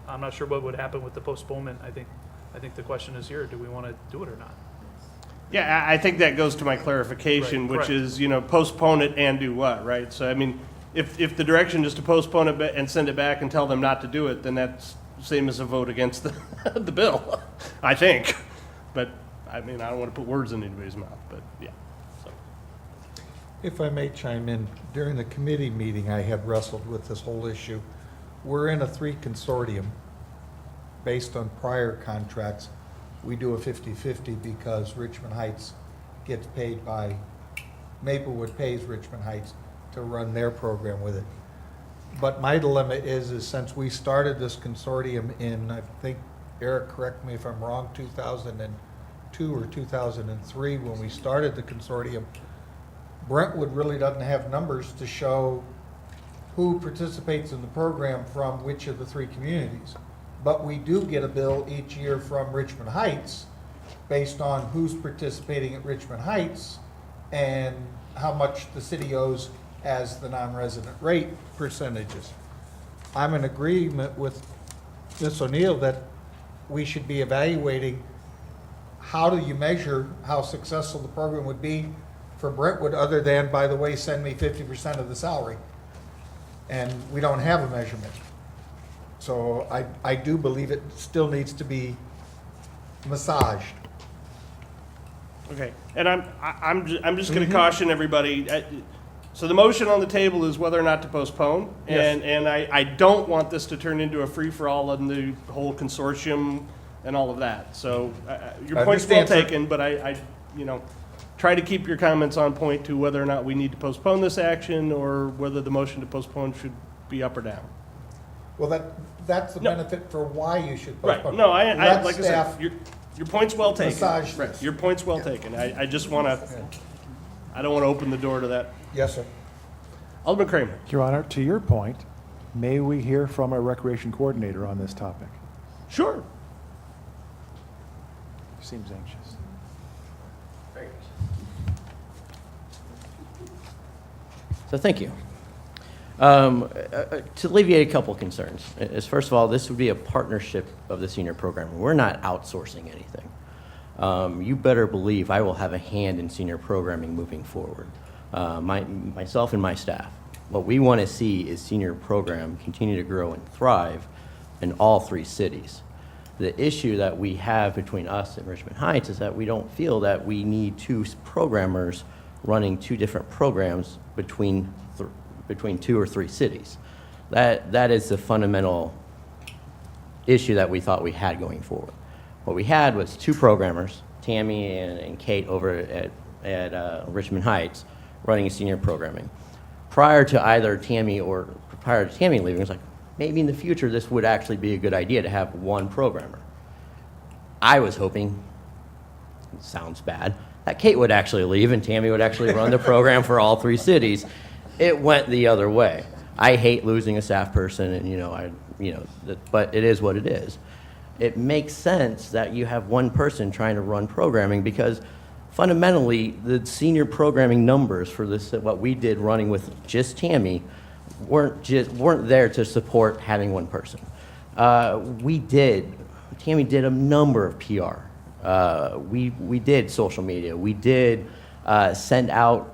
I'm not sure what would happen with the postponement. I think the question is here, do we want to do it or not? Yeah, I think that goes to my clarification, Right, which correct. is, postpone it and do what, right? So, I mean, if the direction is to postpone it and send it back and tell them not to do it, then that's the same as a vote against the bill, I think. But, I mean, I don't want to put words in anybody's mouth, but, yeah. So. If I may chime in, during the committee meeting, I had wrestled with this whole issue. We're in a 3 consortium. Based on prior contracts, we do a 50-50 because Richmond Heights gets paid by, Maplewood pays Richmond Heights to run their program with it. But my dilemma is since we started this consortium in, I think, Eric, correct me if I'm wrong, 2002 or 2003, when we started the consortium, Brentwood really doesn't have numbers to show who participates in the program from which of the 3 communities. But we do get a bill each year from Richmond Heights based on who's participating at Richmond Heights and how much the city owes as the non-resident rate percentages. I'm in agreement with Ms. O'Neill that we should be evaluating how do you measure how successful the program would be for Brentwood other than, by the way, send me 50% of the salary. And we don't have a measurement. So I do believe it still needs to be massaged. Okay, and I'm just going to caution everybody. So the motion on the table is whether or not to postpone, Yes. and I don't want this to turn into a free-for-all on the whole consortium and all of that. So your point's well Understand, sir. taken, but I try to keep your comments on point to whether or not we need to postpone this action or whether the motion to postpone should be up or down. Well, that's the No. benefit for why you should Right. postpone. No, I Let like I staff said, your point's well taken. massage Right. this. Your point's well taken. I just want to. I don't want to open the door to that. Yes, sir. Alderman Kramer. Your Honor, to your point, may we hear from our recreation coordinator on this topic? Sure. Seems anxious. So thank you. To alleviate a couple concerns, is first of all, this would be a partnership of the senior program. We're not outsourcing anything. You better believe I will have a hand in senior programming moving forward. Myself and my staff. What we want to see is senior program continue to grow and thrive in all 3 cities. The issue that we have between us and Richmond Heights is that we don't feel that we need 2 programmers running 2 different programs between 2 or 3 cities. That is the fundamental issue that we thought we had going forward. What we had was 2 programmers, Tammy and Kate over at Richmond Heights, running senior programming. Prior to Tammy leaving, it was like, maybe in the future this would actually be a good idea to have 1 programmer. I was hoping, it sounds bad, that Kate would actually leave and Tammy would actually run the program for all 3 cities. It went the other way. I hate losing a staff person, and but it is what it is. It makes sense that you have 1 person trying to run programming because fundamentally the senior programming numbers for this, what we did running with just Tammy, weren't there to support having 1 person. Tammy did a number of PR. We did social media. We did send out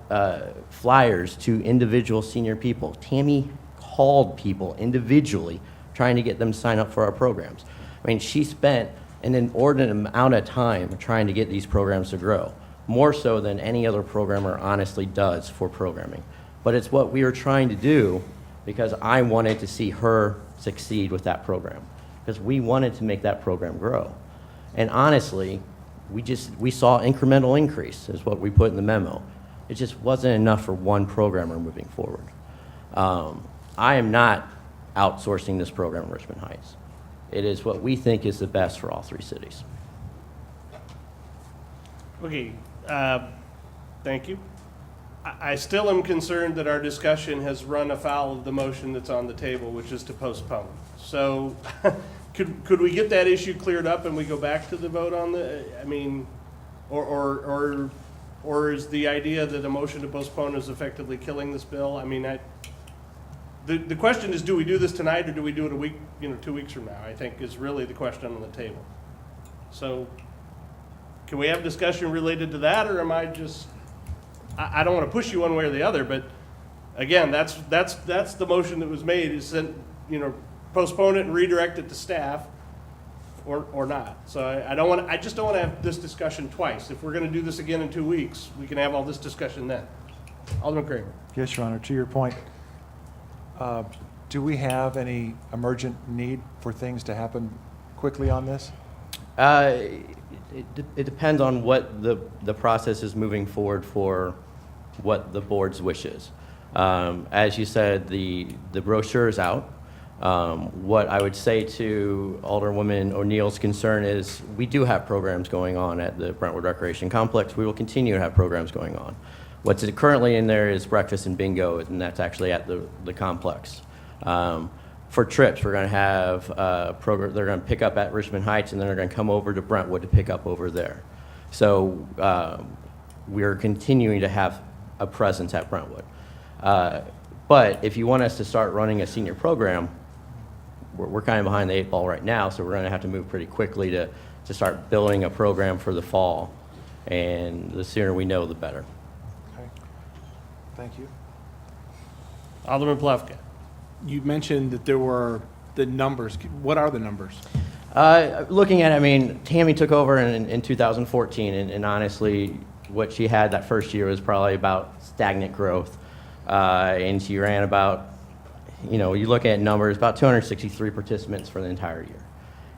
flyers to individual senior people. Tammy called people individually trying to get them to sign up for our programs. I mean, she spent an inordinate amount of time trying to get these programs to grow, more so than any other programmer honestly does for programming. But it's what we were trying to do because I wanted to see her succeed with that program, because we wanted to make that program grow. And honestly, we saw incremental increase is what we put in the memo. It just wasn't enough for 1 programmer moving forward. I am not outsourcing this program in Richmond Heights. It is what we think is the best for all 3 cities. Okay, thank you. I still am concerned that our discussion has run afoul of the motion that's on the table, which is to postpone. So could we get that issue cleared up and we go back to the vote on the, I mean, or is the idea that a motion to postpone is effectively killing this bill? I mean, the question is, do we do this tonight or do we do it a week, 2 weeks from now, I think is really the question on the table. So can we have discussion related to that, or am I just, I don't want to push you one way or the other, but again, that's the motion that was made, is send, postpone it and redirect it to staff, or not. So I just don't want to have this discussion twice. If we're going to do this again in 2 weeks, we can have all this discussion then. Alderman Kramer. Yes, Your Honor, to your point, do we have any emergent need for things to happen quickly on this? It depends on what the process is moving forward for what the board's wishes. As you said, the brochure is out. What I would say to Alderwoman O'Neill's concern is we do have programs going on at the Brentwood Recreation Complex. We will continue to have programs going on. What's currently in there is breakfast and bingo, and that's actually at the complex. For trips, we're going to have a program. They're going to pick up at Richmond Heights, and then they're going to come over to Brentwood to pick up over there. So we're continuing to have a presence at Brentwood. But if you want us to start running a senior program, we're kind of behind the 8 ball right now, so we're going to have to move pretty quickly to start building a program for the fall. And the sooner we know, the better. Okay. Thank you. Alderman Plufka. You mentioned that there were the numbers. What are the numbers? Looking at it, I mean, Tammy took over in 2014, and honestly, what she had that first year was probably about stagnant growth. And she ran about, you look at numbers, about 263 participants for the entire year.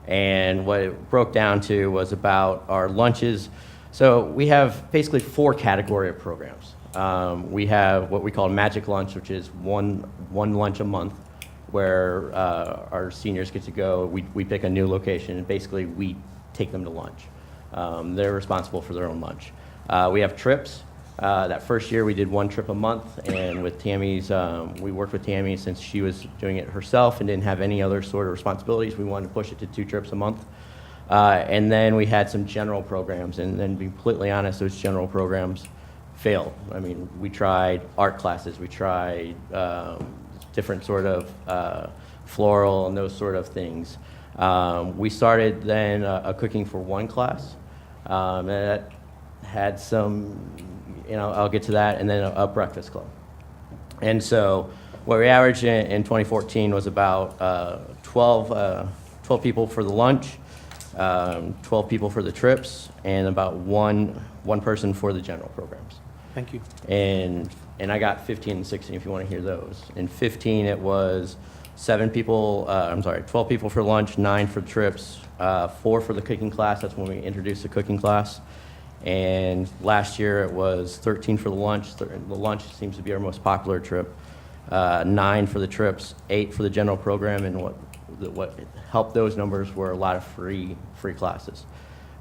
And what it broke down to was about our lunches. So we have basically 4 category of programs. We have what we call Magic Lunch, which is one lunch a month, where our seniors get to go. We pick a new location, and basically we take them to lunch. They're responsible for their own lunch. We have trips. That first year we did 1 trip a month, and with Tammy's, we worked with Tammy since she was doing it herself and didn't have any other sort of responsibilities. We wanted to push it to 2 trips a month. And then we had some general programs, and then to be completely honest, those general programs failed. I mean, we tried art classes, we tried different sort of floral and those sort of things. We started then a cooking for 1 class, and that had some, I'll get to that, and then a breakfast club. And so what we averaged in 2014 was about 12 people for the lunch, 12 people for the trips, and about one person for the general programs. Thank you. And I got 15 and 16 if you want to hear those. In 15 it was 12 people for lunch, 9 for trips, 4 for the cooking class. That's when we introduced the cooking class. And last year it was 13 for the lunch. The lunch seems to be our most popular trip. 9 for the trips, 8 for the general program, and what helped those numbers were a lot of free classes.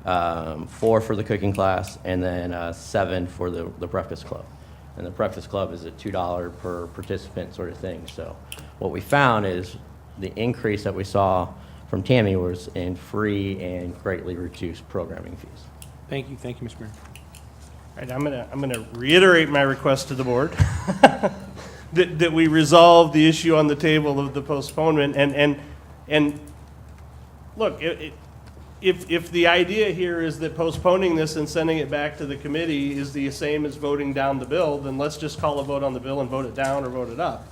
4 for the cooking class, and then 7 for the breakfast club. And the breakfast club is a $2 per participant sort of thing. So what we found is the increase that we saw from Tammy was in free and greatly reduced programming fees. Thank you, Mr. Mayor. All right, I'm gonna reiterate my request to the board that we resolve the issue on the table of the postponement. And look, if the idea here is that postponing this and sending it back to the committee is the same as voting down the bill, then let's just call a vote on the bill and vote it down or vote it up.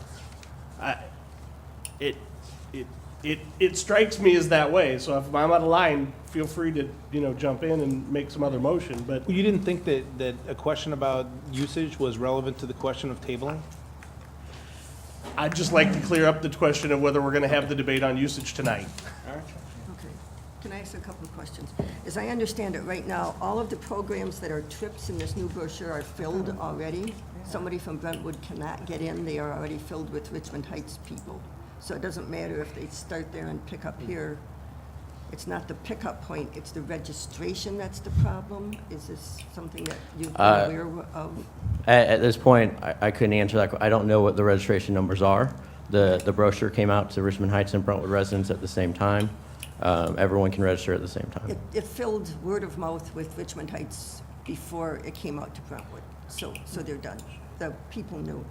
It strikes me as that way. So if I'm out of line, feel free to jump in and make some other motion. But You didn't think that a question about usage was relevant to the question of tabling? I'd just like to clear up the question of whether we're going to have the debate on usage tonight. Okay. Can I ask a couple of questions? As I understand it right now, all of the programs that are trips in this new brochure are filled already. Somebody from Brentwood cannot get in. They are already filled with Richmond Heights people. So it doesn't matter if they start there and pick up here. it's not the pickup point, it's the registration that's the problem? Is this something that you've been aware of? At this point, I couldn't answer that. I don't know what the registration numbers are. The brochure came out to Richmond Heights and Brentwood residents at the same time. Everyone can register at the same time. It filled word of mouth with Richmond Heights before it came out to Brentwood, so they're done. The people knew.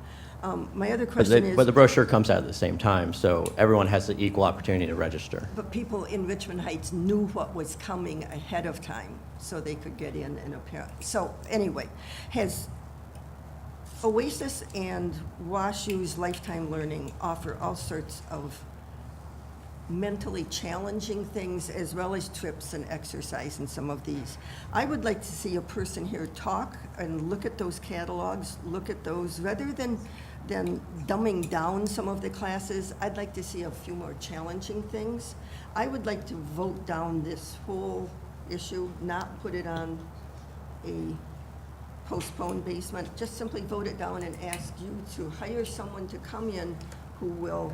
My other question is... But the brochure comes out at the same time, so everyone has the equal opportunity to register. But people in Richmond Heights knew what was coming ahead of time, so they could get in and appear. So anyway, has Oasis and WashU's Lifetime Learning offer all sorts of mentally challenging things as well as trips and exercise in some of these. I would like to see a person here talk and look at those catalogs, look at those, rather than dumbing down some of the classes. I'd like to see a few more challenging things. I would like to vote down this whole issue, not put it on a postponed basement, just simply vote it down and ask you to hire someone to come in who will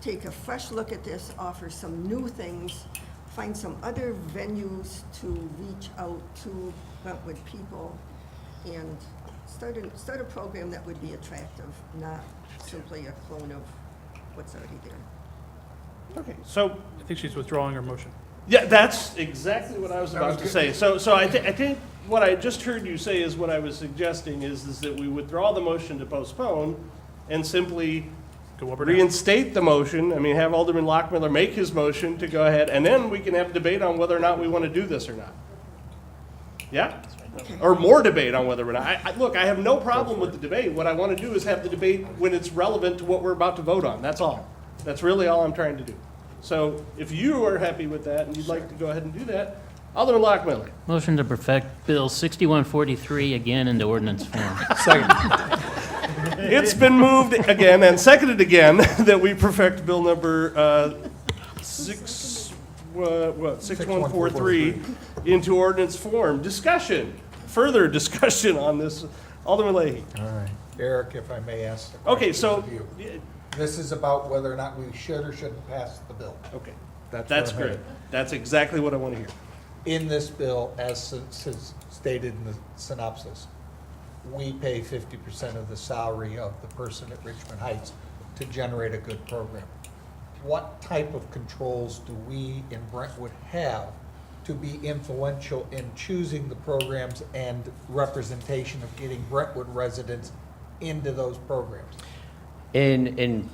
take a fresh look at this, offer some new things, find some other venues to reach out to Brentwood people, and start a program that would be attractive, not simply a clone of what's already there. Okay, so, I think she's withdrawing her motion. yeah, that's exactly what I was about to say. So I think what I just heard you say is what I was suggesting is that we withdraw the motion to postpone and simply Go up or down. reinstate the motion. I mean, have Alderman Lockmiller make his motion to go ahead, and then we can have a debate on whether or not we want to do this or not. Yeah? Or more debate on whether or not. Look, I have no problem with the debate. What I want to do is have the debate when it's relevant to what we're about to vote on. That's all. That's really all I'm trying to do. So if you are happy with that and you'd like to go ahead and do that, Alderman Lockmiller. Motion to perfect Bill 6143 again into ordinance form. It's been moved again and seconded again that we perfect bill number 6143 into ordinance form. Discussion, further discussion on this. Alderman Leahy. All right. Eric, if I may ask the Okay, question so, of you. This is about whether or not we should or shouldn't pass the bill. okay, That's that's what I'm great. hearing. That's exactly what I want to hear. In this bill, as stated in the synopsis, we pay 50% of the salary of the person at Richmond Heights to generate a good program. What type of controls do we in Brentwood have to be influential in choosing the programs and representation of getting Brentwood residents into those programs? In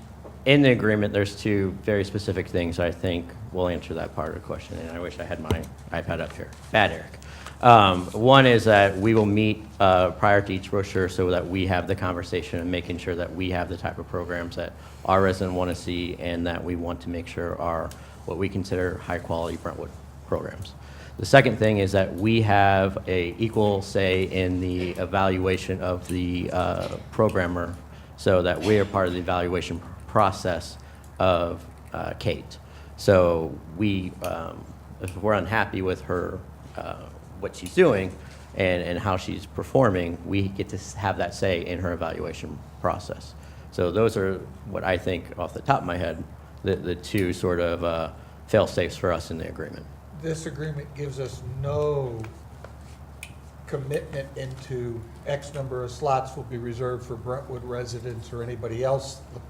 the agreement, there's two very specific things I think will answer that part of the question, and I wish I had my iPad up here. Bad, Eric. One is that we will meet prior to each brochure so that we have the conversation and making sure that we have the type of programs that our residents want to see and that we want to make sure are what we consider high-quality Brentwood programs. The second thing is that we have a equal say in the evaluation of the programmer so that we are part of the evaluation process of Kate. So we, if we're unhappy with her, what she's doing and how she's performing, we get to have that say in her evaluation process. So those are what I think, off the top of my head, the two sort of fail-safes for us in the agreement. This agreement gives us no commitment into X number of slots will be reserved for Brentwood residents or anybody else. The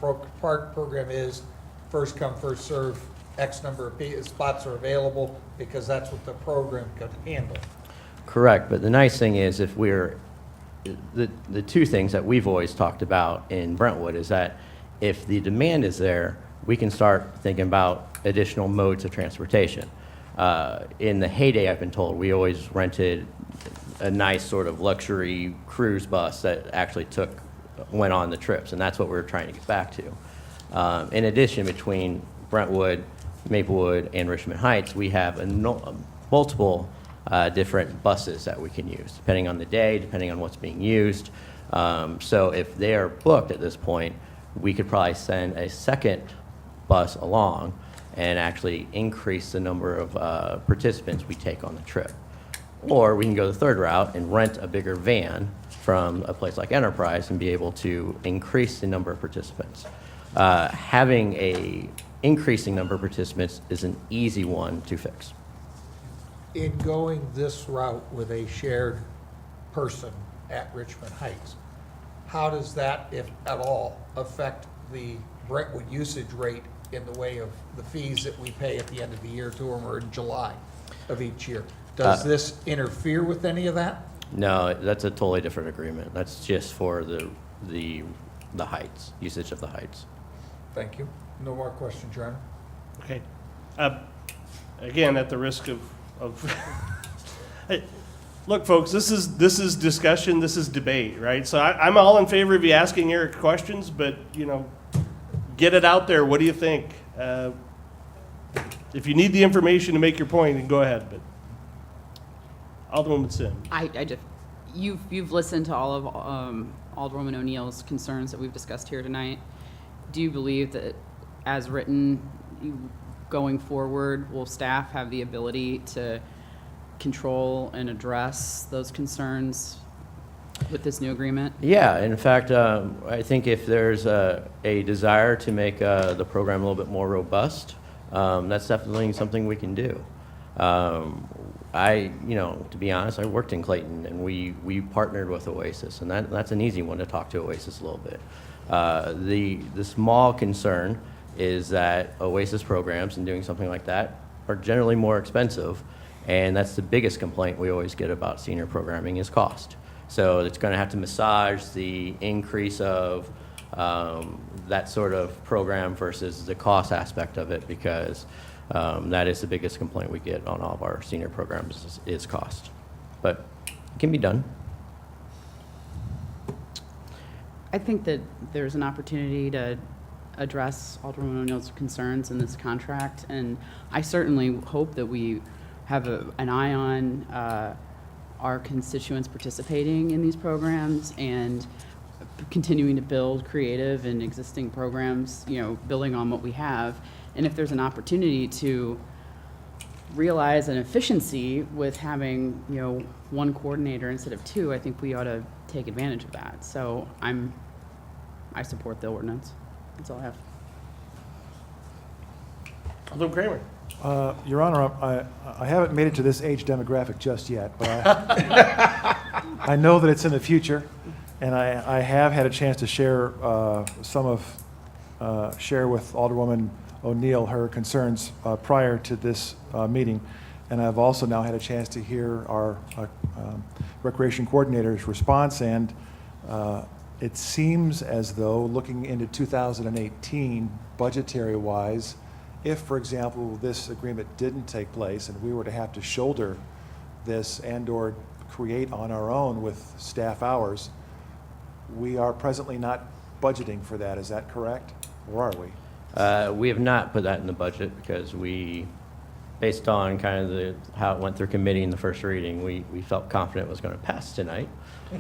park program is first come, first serve. X number of spots are available because that's what the program could handle. Correct, but the nice thing is if we're, the two things that we've always talked about in Brentwood is that if the demand is there, we can start thinking about additional modes of transportation. In the heyday, I've been told, we always rented a nice sort of luxury cruise bus that actually went on the trips, and that's what we're trying to get back to. In addition, between Brentwood, Maplewood, and Richmond Heights, we have multiple different buses that we can use, depending on the day, depending on what's being used. So if they are booked at this point, we could probably send a second bus along and actually increase the number of participants we take on the trip. Or we can go the third route and rent a bigger van from a place like Enterprise and be able to increase the number of participants. Having a increasing number of participants is an easy one to fix. In going this route with a shared person at Richmond Heights, how does that, if at all, affect the Brentwood usage rate in the way of the fees that we pay at the end of the year to them or in July of each year? Does this interfere with any of that? No, that's a totally different agreement. That's just for the heights, usage of the heights. Thank you. No more questions, Your Honor. Okay. Again, at the risk of Hey, look, folks, this is discussion, this is debate, right? So I'm all in favor of you asking Eric questions, but, you know, get it out there. What do you think? If you need the information to make your point, then go ahead, but Alderwoman Sim. You've listened to all of Alderwoman O'Neill's concerns that we've discussed here tonight. Do you believe that, as written, going forward, will staff have the ability to control and address those concerns with this new agreement? Yeah, in fact, I think if there's a desire to make the program a little bit more robust, that's definitely something we can do. To be honest, I worked in Clayton, and we partnered with Oasis, and that's an easy one to talk to Oasis a little bit. The small concern is that Oasis programs and doing something like that are generally more expensive, and that's the biggest complaint we always get about senior programming is cost. So it's going to have to massage the increase of that sort of program versus the cost aspect of it, because that is the biggest complaint we get on all of our senior programs is cost. But it can be done. I think that there's an opportunity to address Alderwoman O'Neill's concerns in this contract, and I certainly hope that we have an eye on our constituents participating in these programs and continuing to build creative and existing programs, building on what we have. And if there's an opportunity to realize an efficiency with having, one coordinator instead of two, I think we ought to take advantage of that. So I support the ordinance. That's all I have. Alderman Kramer. Your Honor, I haven't made it to this age demographic just yet, but I know that it's in the future, and I have had a chance to share share with Alderwoman O'Neill her concerns prior to this meeting, and I've also now had a chance to hear our Recreation Coordinator's response, and it seems as though, looking into 2018, budgetary-wise, if, for example, this agreement didn't take place and we were to have to shoulder this and/or create on our own with staff hours, we are presently not budgeting for that. Is that correct? Or are we? We have not put that in the budget because based on kind of how it went through committee in the first reading, we felt confident it was going to pass tonight.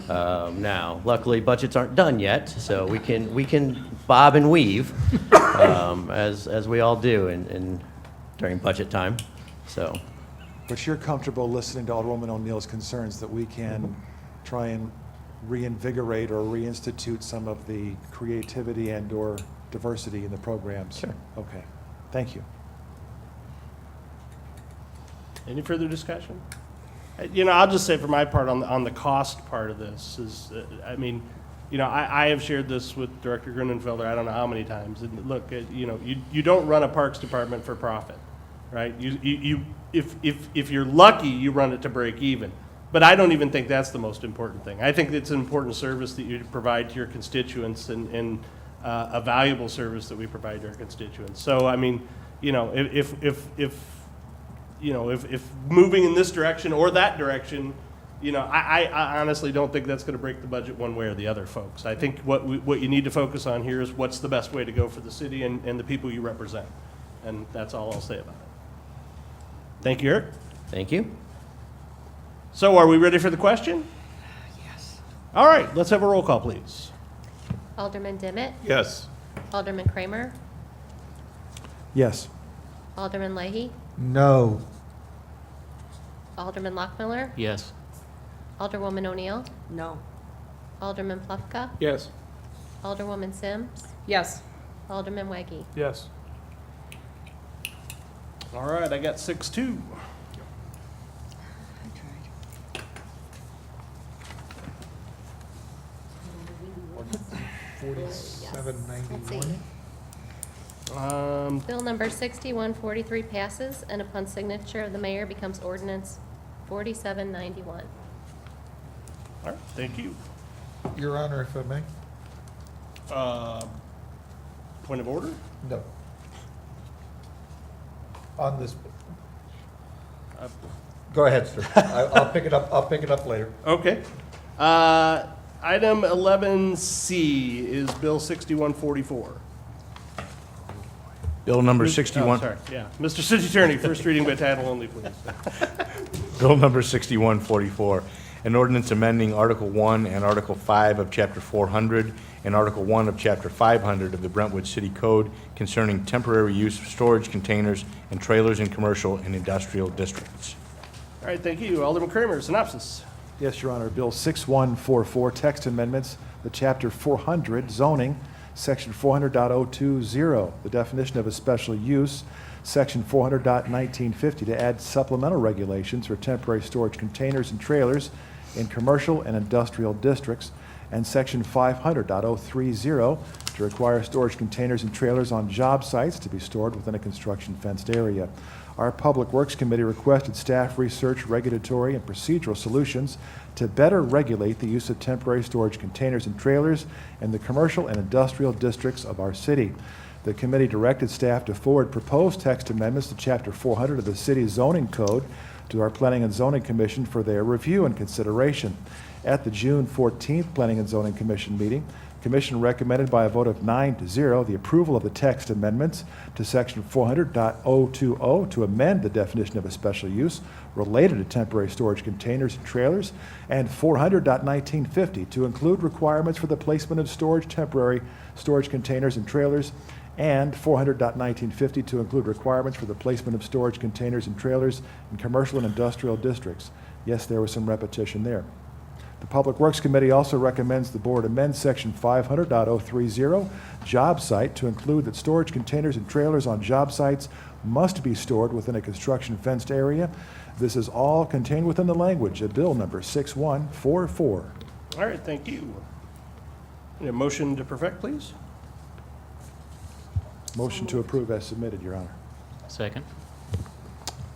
Now, luckily, budgets aren't done yet, so we can bob and weave as we all do during budget time. So, But you're comfortable listening to Alderwoman O'Neill's concerns that we can try and reinvigorate or reinstitute some of the creativity and/or diversity in the programs? Sure. Okay. Thank you. Any further discussion? I'll just say for my part on the cost part of this is, I have shared this with Director Grunenfelder I don't know how many times. And look, you don't run a parks department for profit, right? If you're lucky, you run it to break even. But I don't even think that's the most important thing. I think it's an important service that you provide to your constituents and a valuable service that we provide to our constituents. So, if moving in this direction or that direction, I honestly don't think that's going to break the budget one way or the other, folks. I think what you need to focus on here is what's the best way to go for the city and the people you represent. And that's all I'll say about it. Thank you, Eric. thank you. So are we ready for the question? Yes. All right, let's have a roll call, please. Alderman Dimmitt, Yes. Alderman Kramer, Yes. Alderman Leahy, No. Alderman Lockmiller, Yes. Alderwoman O'Neill, No. Alderman Plufka, Yes. Alderwoman Sims, Yes. Alderman Weggie. Yes. All right, I got 6-2. Let's 4791. see. Bill number 6143 passes, and upon signature of the mayor becomes ordinance 4791. All right, thank you. Your Honor, if I may? Point of order? No. On this, go ahead, sir. I'll pick it up later. Okay. Item 11C is Bill 6144. Bill number Oh, 61. sorry, yeah. Mr. City Attorney, first reading by title only, please. Bill number 6144, an ordinance amending Article 1 and Article 5 of Chapter 400 and Article 1 of Chapter 500 of the Brentwood City Code concerning temporary use of storage containers and trailers in commercial and industrial districts. All right, thank you. Alderman Kramer, synopsis. Yes, Your Honor. Bill 6144, text amendments, the Chapter 400 zoning, Section 400.020, the definition of a special use, Section 400.1950, to add supplemental regulations for temporary storage containers and trailers in commercial and industrial districts, and Section 500.030, to require storage containers and trailers on job sites to be stored within a construction fenced area. Our Public Works Committee requested staff research regulatory and procedural solutions to better regulate the use of temporary storage containers and trailers in the commercial and industrial districts of our city. The committee directed staff to forward proposed text amendments to Chapter 400 of the City Zoning Code to our Planning and Zoning Commission for their review and consideration. At the June 14th Planning and Zoning Commission meeting, the Commission recommended by a vote of 9-0 the approval of the text amendments to Section 400.020 to amend the definition of a special use related to temporary storage containers and trailers, and 400.1950 to include requirements for the placement of temporary storage containers and trailers, and 400.1950 to include requirements for the placement of storage containers and trailers in commercial and industrial districts. Yes, there was some repetition there. The Public Works Committee also recommends the board amend Section 500.030, job site, to include that storage containers and trailers on job sites must be stored within a construction fenced area. This is all contained within the language of Bill number 6144. All right, thank you. Need a motion to perfect, please? Motion to approve as submitted, Your Honor. Second.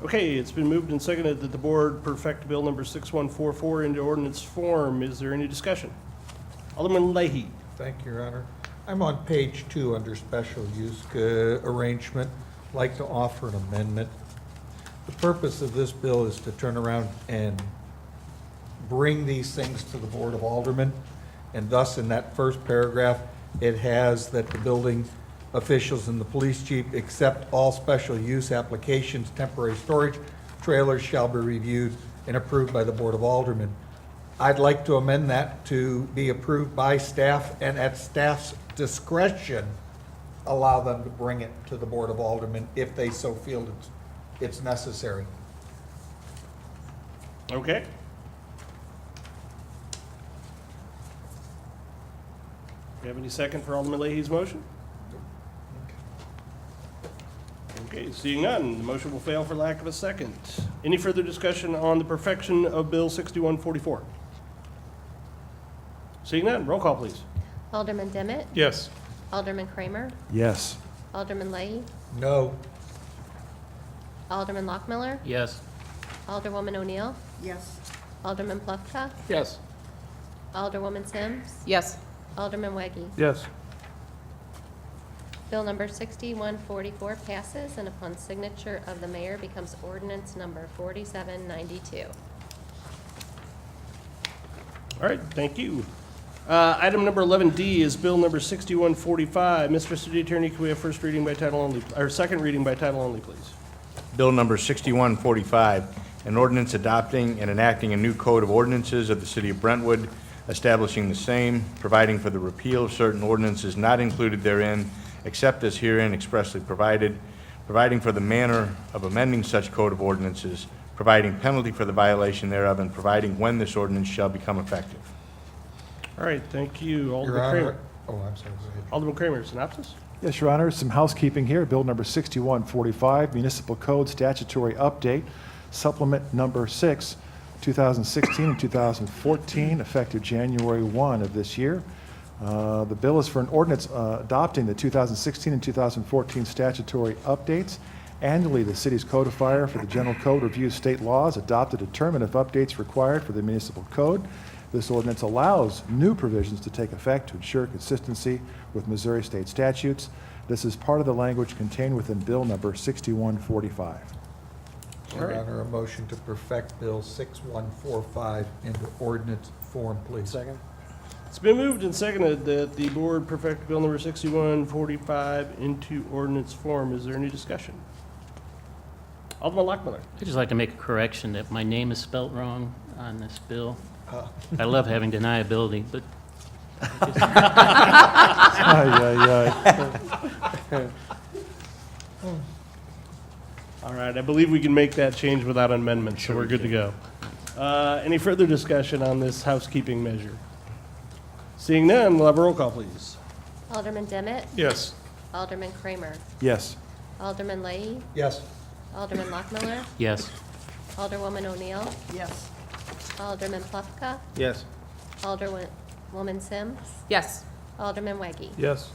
Okay, it's been moved and seconded that the board perfect Bill number 6144 into ordinance form. Is there any discussion? Alderman Leahy. Thank you, Your Honor. I'm on page 2 under special use arrangement. I'd like to offer an amendment. The purpose of this bill is to turn around and bring these things to the Board of Aldermen. And thus, in that first paragraph, it has that the building officials and the police chief accept all special use applications, temporary storage trailers shall be reviewed and approved by the Board of Aldermen. I'd like to amend that to be approved by staff, and at staff's discretion, allow them to bring it to the Board of Aldermen if they so feel it's necessary. Okay. Do you have any second for Alderman Leahy's motion? Okay, seeing none, the motion will fail for lack of a second. Any further discussion on the perfection of Bill 6144? Seeing none, roll call, please. Alderman Demmett? Yes. Alderman Kramer? Yes. Alderman Leahy? No. Alderman Lockmiller? Yes. Alderwoman O'Neill? Yes. Alderman Plufka? Yes. Alderwoman Sims? Yes. Alderman Weggie? Yes. Bill number 6144 passes, and upon signature of the mayor becomes ordinance number 4792. All right, thank you. Item number 11D is Bill number 6145. Mr. City Attorney, can we have first reading by title only, or second reading by title only, please? Bill number 6145, an ordinance adopting and enacting a new code of ordinances of the city of Brentwood, establishing the same, providing for the repeal of certain ordinances not included therein, except as herein expressly provided, providing for the manner of amending such code of ordinances, providing penalty for the violation thereof, and providing when this ordinance shall become effective. All right, thank you. Your Alderman Honor. Kramer. Oh, I'm sorry. Go ahead. Alderman Kramer, synopsis? Yes, Your Honor, some housekeeping here. Bill number 6145, Municipal Code Statutory Update, Supplement number 6, 2016 and 2014, effective January 1 of this year. The bill is for an ordinance adopting the 2016 and 2014 statutory updates. Annually, the city's codifier for the general code reviews state laws adopted to determine if updates required for the municipal code. This ordinance allows new provisions to take effect to ensure consistency with Missouri state statutes. This is part of the language contained within Bill number 6145. Your Honor, a motion to perfect Bill 6145 into ordinance form, please. Second? It's been moved and seconded that the board perfect Bill number 6145 into ordinance form. Is there any discussion? Alderman Lockmiller. I'd just like to make a correction that my name is spelt wrong on this bill. I love having deniability, but All right, I believe we can make that change without amendment, so we're good to go. Any further discussion on this housekeeping measure? Seeing none, we'll have a roll call, please. Alderman Demmett. Yes. Alderman Kramer. Yes. Alderman Leahy. Yes. Alderman Lockmiller. yes. Alderwoman O'Neill. Yes. Alderman Plufka. Yes. Alderwoman Sims. Yes. Alderman Weggie. Yes.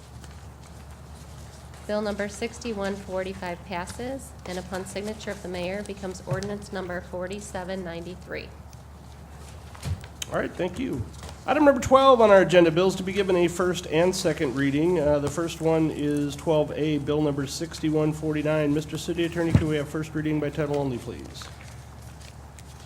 Bill number 6145 passes, and upon signature of the mayor becomes ordinance number 4793. All right, thank you. Item number 12 on our agenda, bills to be given a first and second reading. The first one is 12A, bill number 6149. Mr. City Attorney, could we have first reading by title only, please?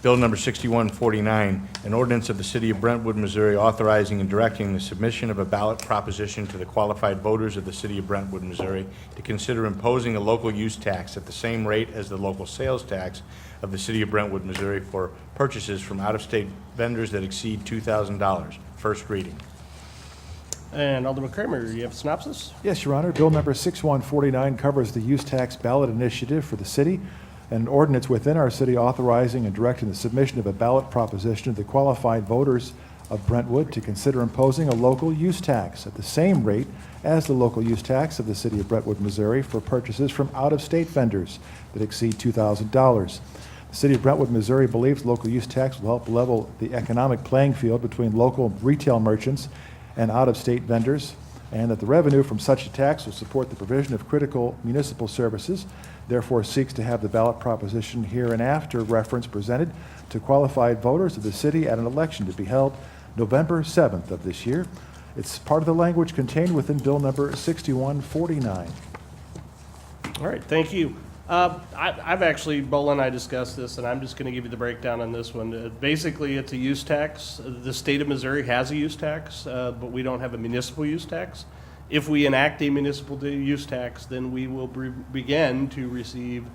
Bill number 6149, an ordinance of the City of Brentwood, Missouri, authorizing and directing the submission of a ballot proposition to the qualified voters of the City of Brentwood, Missouri, to consider imposing a local use tax at the same rate as the local sales tax of the City of Brentwood, Missouri, for purchases from out-of-state vendors that exceed $2,000. First reading. And Alderman Kramer, you have a synopsis? Yes, Your Honor. Bill number 6149 covers the use tax ballot initiative for the city, and an ordinance within our city authorizing and directing the submission of a ballot proposition to the qualified voters of Brentwood to consider imposing a local use tax at the same rate as the local use tax of the City of Brentwood, Missouri, for purchases from out-of-state vendors that exceed $2,000. The City of Brentwood, Missouri believes local use tax will help level the economic playing field between local retail merchants and out-of-state vendors, and that the revenue from such a tax will support the provision of critical municipal services. Therefore seeks to have the ballot proposition hereinafter reference presented to qualified voters of the city at an election to be held November 7th of this year. It's part of the language contained within Bill number 6149. All right, thank you. I've actually, Bola and I discussed this, and I'm just going to give you the breakdown on this one. Basically, it's a use tax. The state of Missouri has a use tax, but we don't have a municipal use tax. If we enact a municipal use tax, then we will begin to receive,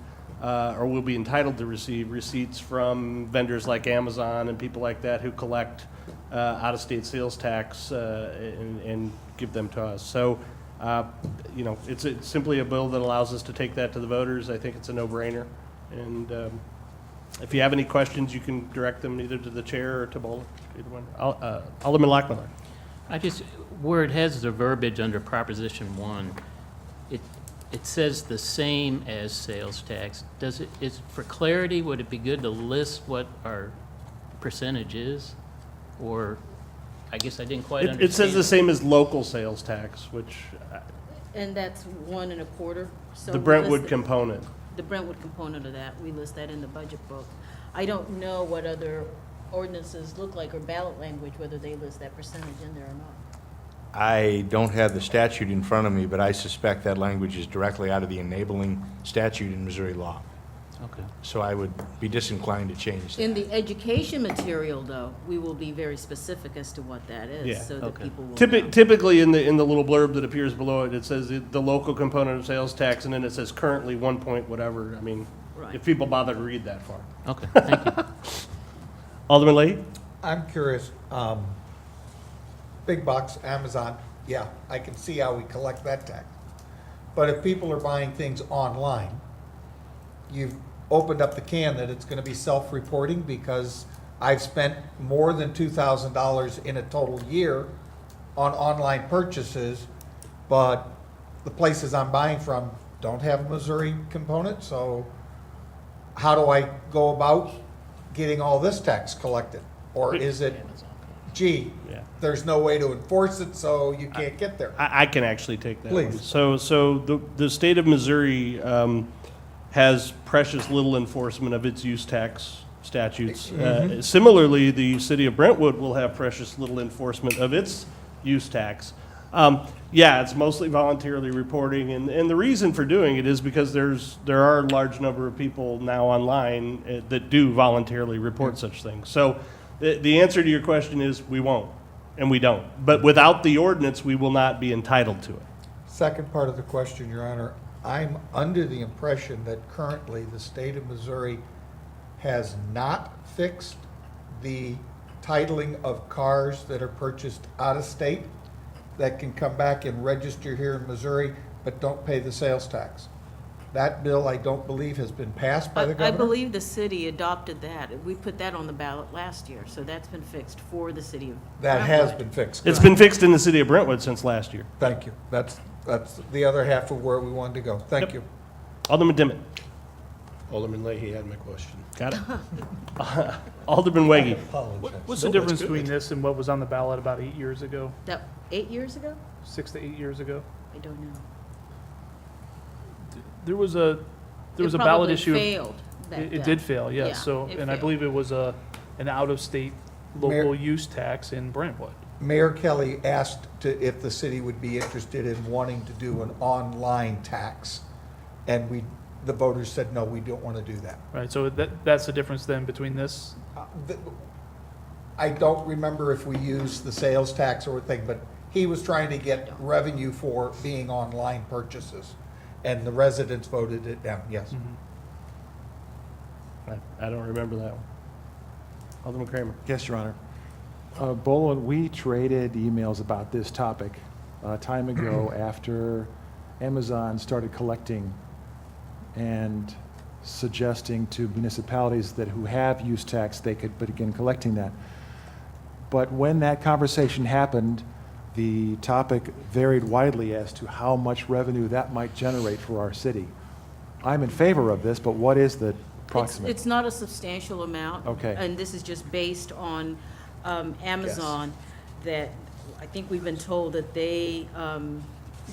or will be entitled to receive receipts from vendors like Amazon and people like that who collect out-of-state sales tax and give them to us. So, you know, it's simply a bill that allows us to take that to the voters. I think it's a no-brainer. And if you have any questions, you can direct them either to the chair or to Bola, either one. Alderman Lockmiller. Where it has the verbiage under Proposition 1, it says the same as sales tax. For clarity, would it be good to list what our percentage is? Or, I guess I didn't quite understand. It says the same as local sales tax, which... And that's 1 1/4? So the we Brentwood list component. The Brentwood component of that, we list that in the budget book. I don't know what other ordinances look like or ballot language, whether they list that percentage in there or not. I don't have the statute in front of me, but I suspect that language is directly out of the enabling statute in Missouri law. Okay. So I would be disinclined to change that. In the education material, though, we will be very specific as to what that is, Yeah. so that Okay. people will know. Typically, in the little blurb that appears below it, it says the local component of sales tax, and then it says currently 1 point whatever. I mean, Right. if people bother to read that far. Okay, thank you. Alderman Leahy? I'm curious, big box, Amazon, yeah, I can see how we collect that tax. But if people are buying things online, you've opened up the can that it's gonna be self-reporting because I've spent more than $2,000 in a total year on online purchases, but the places I'm buying from don't have a Missouri component, so how do I go about getting all this tax collected? Or is it, gee, Yeah. there's no way to enforce it, so you can't get there? I can actually take that one. Please. So the state of Missouri has precious little enforcement of its use tax statutes. Similarly, the city of Brentwood will have precious little enforcement of its use tax. Yeah, it's mostly voluntarily reporting, and the reason for doing it is because there are a large number of people now online that do voluntarily report such things. So the answer to your question is we won't, and we don't. But without the ordinance, we will not be entitled to it. Second part of the question, Your Honor, I'm under the impression that currently the state of Missouri has not fixed the titling of cars that are purchased out of state that can come back and register here in Missouri but don't pay the sales tax. That bill, I don't believe, has been passed by the I governor. believe the city adopted that. We put that on the ballot last year, so that's been fixed for the city of That has Brentwood. been fixed. It's been fixed in the city of Brentwood since last year. Thank you. That's the other half of where we wanted to go. Thank Yep. you. Alderman Dimmitt. Alderman Leahy had my question. Got it. Alderman Weggie. What's the difference between this and what was on the ballot about 8 years ago, That, 8 years ago? 6 to 8 years ago? I don't know. There was a It ballot probably issue. failed back It then. did fail, yes. Yeah, So, it and I failed. believe it was an out-of-state Mayor- local use tax in Brentwood. Mayor Kelly asked if the city would be interested in wanting to do an online tax. And the voters said, no, we don't want to do that. Right, so that's the difference then between this? I don't remember if we used the sales tax or thing, but he was trying to get revenue for being online purchases. And the residents voted it down, yes. I don't remember that one. Alderman Kramer. Yes, Your Honor. Bolin, we traded emails about this topic a time ago after Amazon started collecting and suggesting to municipalities that who have use tax, they could begin collecting that. But when that conversation happened, the topic varied widely as to how much revenue that might generate for our city. I'm in favor of this, but what is the approximate? It's not a substantial amount. Okay. And this is just based on Amazon, that I think we've been told that they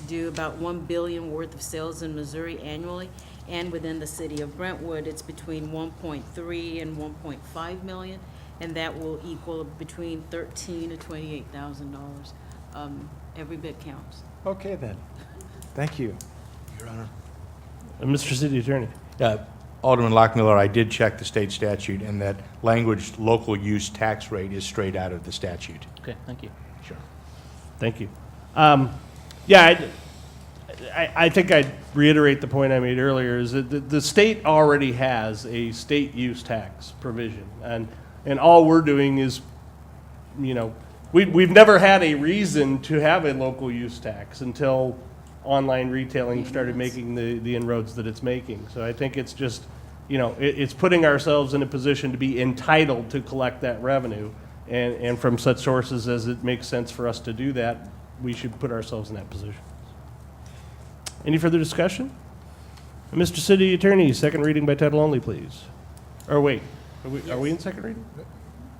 do about 1 billion worth of sales in Missouri annually. And within the city of Brentwood, it's between 1.3 and 1.5 million. And that will equal between $13,000 to $28,000. Every bit counts. Okay, then. Thank you. Your Honor. Mr. City Attorney. Alderman Lockmiller, I did check the state statute, and that language, local use tax rate, is straight out of the statute. Okay, thank you. Sure. Thank you. Yeah, I think I'd reiterate the point I made earlier, is that the state already has a state use tax provision. And all we're doing is, we've never had a reason to have a local use tax until online retailing started making the inroads that it's making. So I think it's just, it's putting ourselves in a position to be entitled to collect that revenue. And from such sources as it makes sense for us to do that, we should put ourselves in that position. Any further discussion? Mr. City Attorney, second reading by title only, please. Or wait, are we in second reading?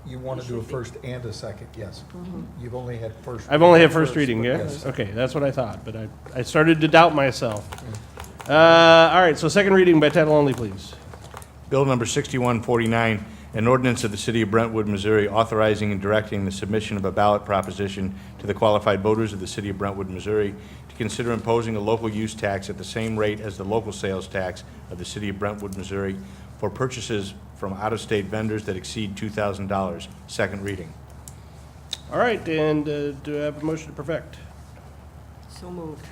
You want to do a first and a second, yes. You've only had first. I've only had first reading, but yeah? yes. Okay, that's what I thought, but I started to doubt myself. All right, so second reading by title only, please. Bill number 6149, an ordinance of the city of Brentwood, Missouri, authorizing and directing the submission of a ballot proposition to the qualified voters of the city of Brentwood, Missouri, to consider imposing a local use tax at the same rate as the local sales tax of the city of Brentwood, Missouri, for purchases from out-of-state vendors that exceed $2,000. Second reading. All right, and do I have a motion to perfect? So moved.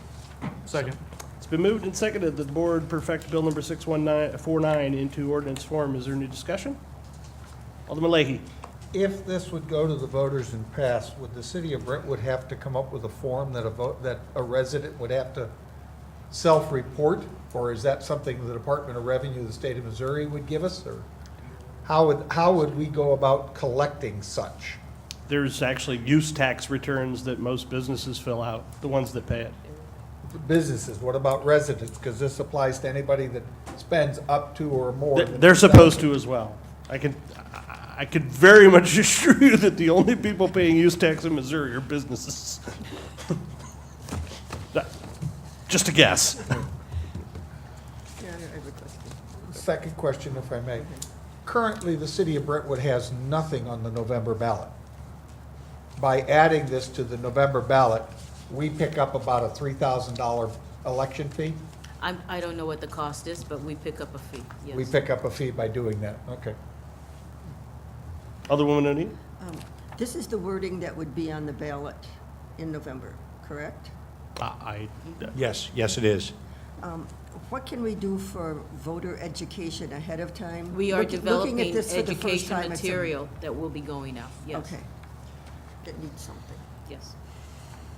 Second. It's been moved and seconded that the board perfect bill number 6149 into ordinance form. Is there any discussion? Alderman Leahy. If this would go to the voters and pass, would the city of Brentwood have to come up with a form that a resident would have to self-report? Or is that something the Department of Revenue of the state of Missouri would give us? Or how would we go about collecting such? There's actually use tax returns that most businesses fill out, the ones that pay it. businesses? What about residents? Because this applies to anybody that spends up to or more than They're supposed $2,000. to as well. I could very much assure you that the only people paying use tax in Missouri are businesses. Just a guess. Second question, if I may. Currently, the city of Brentwood has nothing on the November ballot. By adding this to the November ballot, we pick up about a $3,000 election fee? I don't know what the cost is, but we pick up a fee, yes. We pick up a fee by doing that, okay. Alderwoman O'Neill? This is the wording that would be on the ballot in November, correct? Yes, yes, it is. What can we do for voter education ahead of time? We are Looking at developing this for the first education time, it's a- material that will be going out, yes. Okay. That needs something. Yes.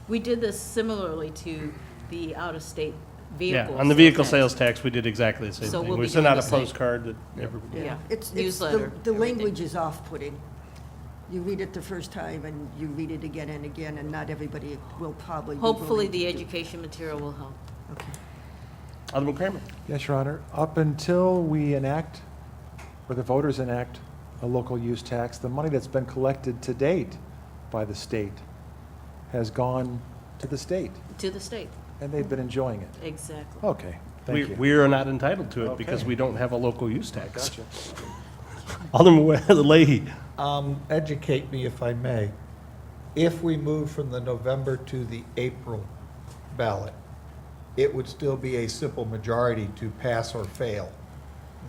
We did this similarly to the out-of-state vehicle. Yeah, on the vehicle sales tax, we did exactly the same So thing. we'll We be sent doing out a the same. postcard that everybody. Yeah, It's newsletter, the everything. language is off-putting. You read it the first time and you read it again and again, and not everybody will probably be Hopefully, willing the to do- education material will help. Okay. Alderman Kramer? Yes, Your Honor. Up until we enact, or the voters enact, a local use tax, the money that's been collected to date by the state has gone to the state, To the state, and they've been enjoying it. exactly. Okay, thank you. We are not entitled to it because Okay. we don't have a local use tax. Gotcha. Alderman Leahy? Educate me if I may. If we move from the November to the April ballot, it would still be a simple majority to pass or fail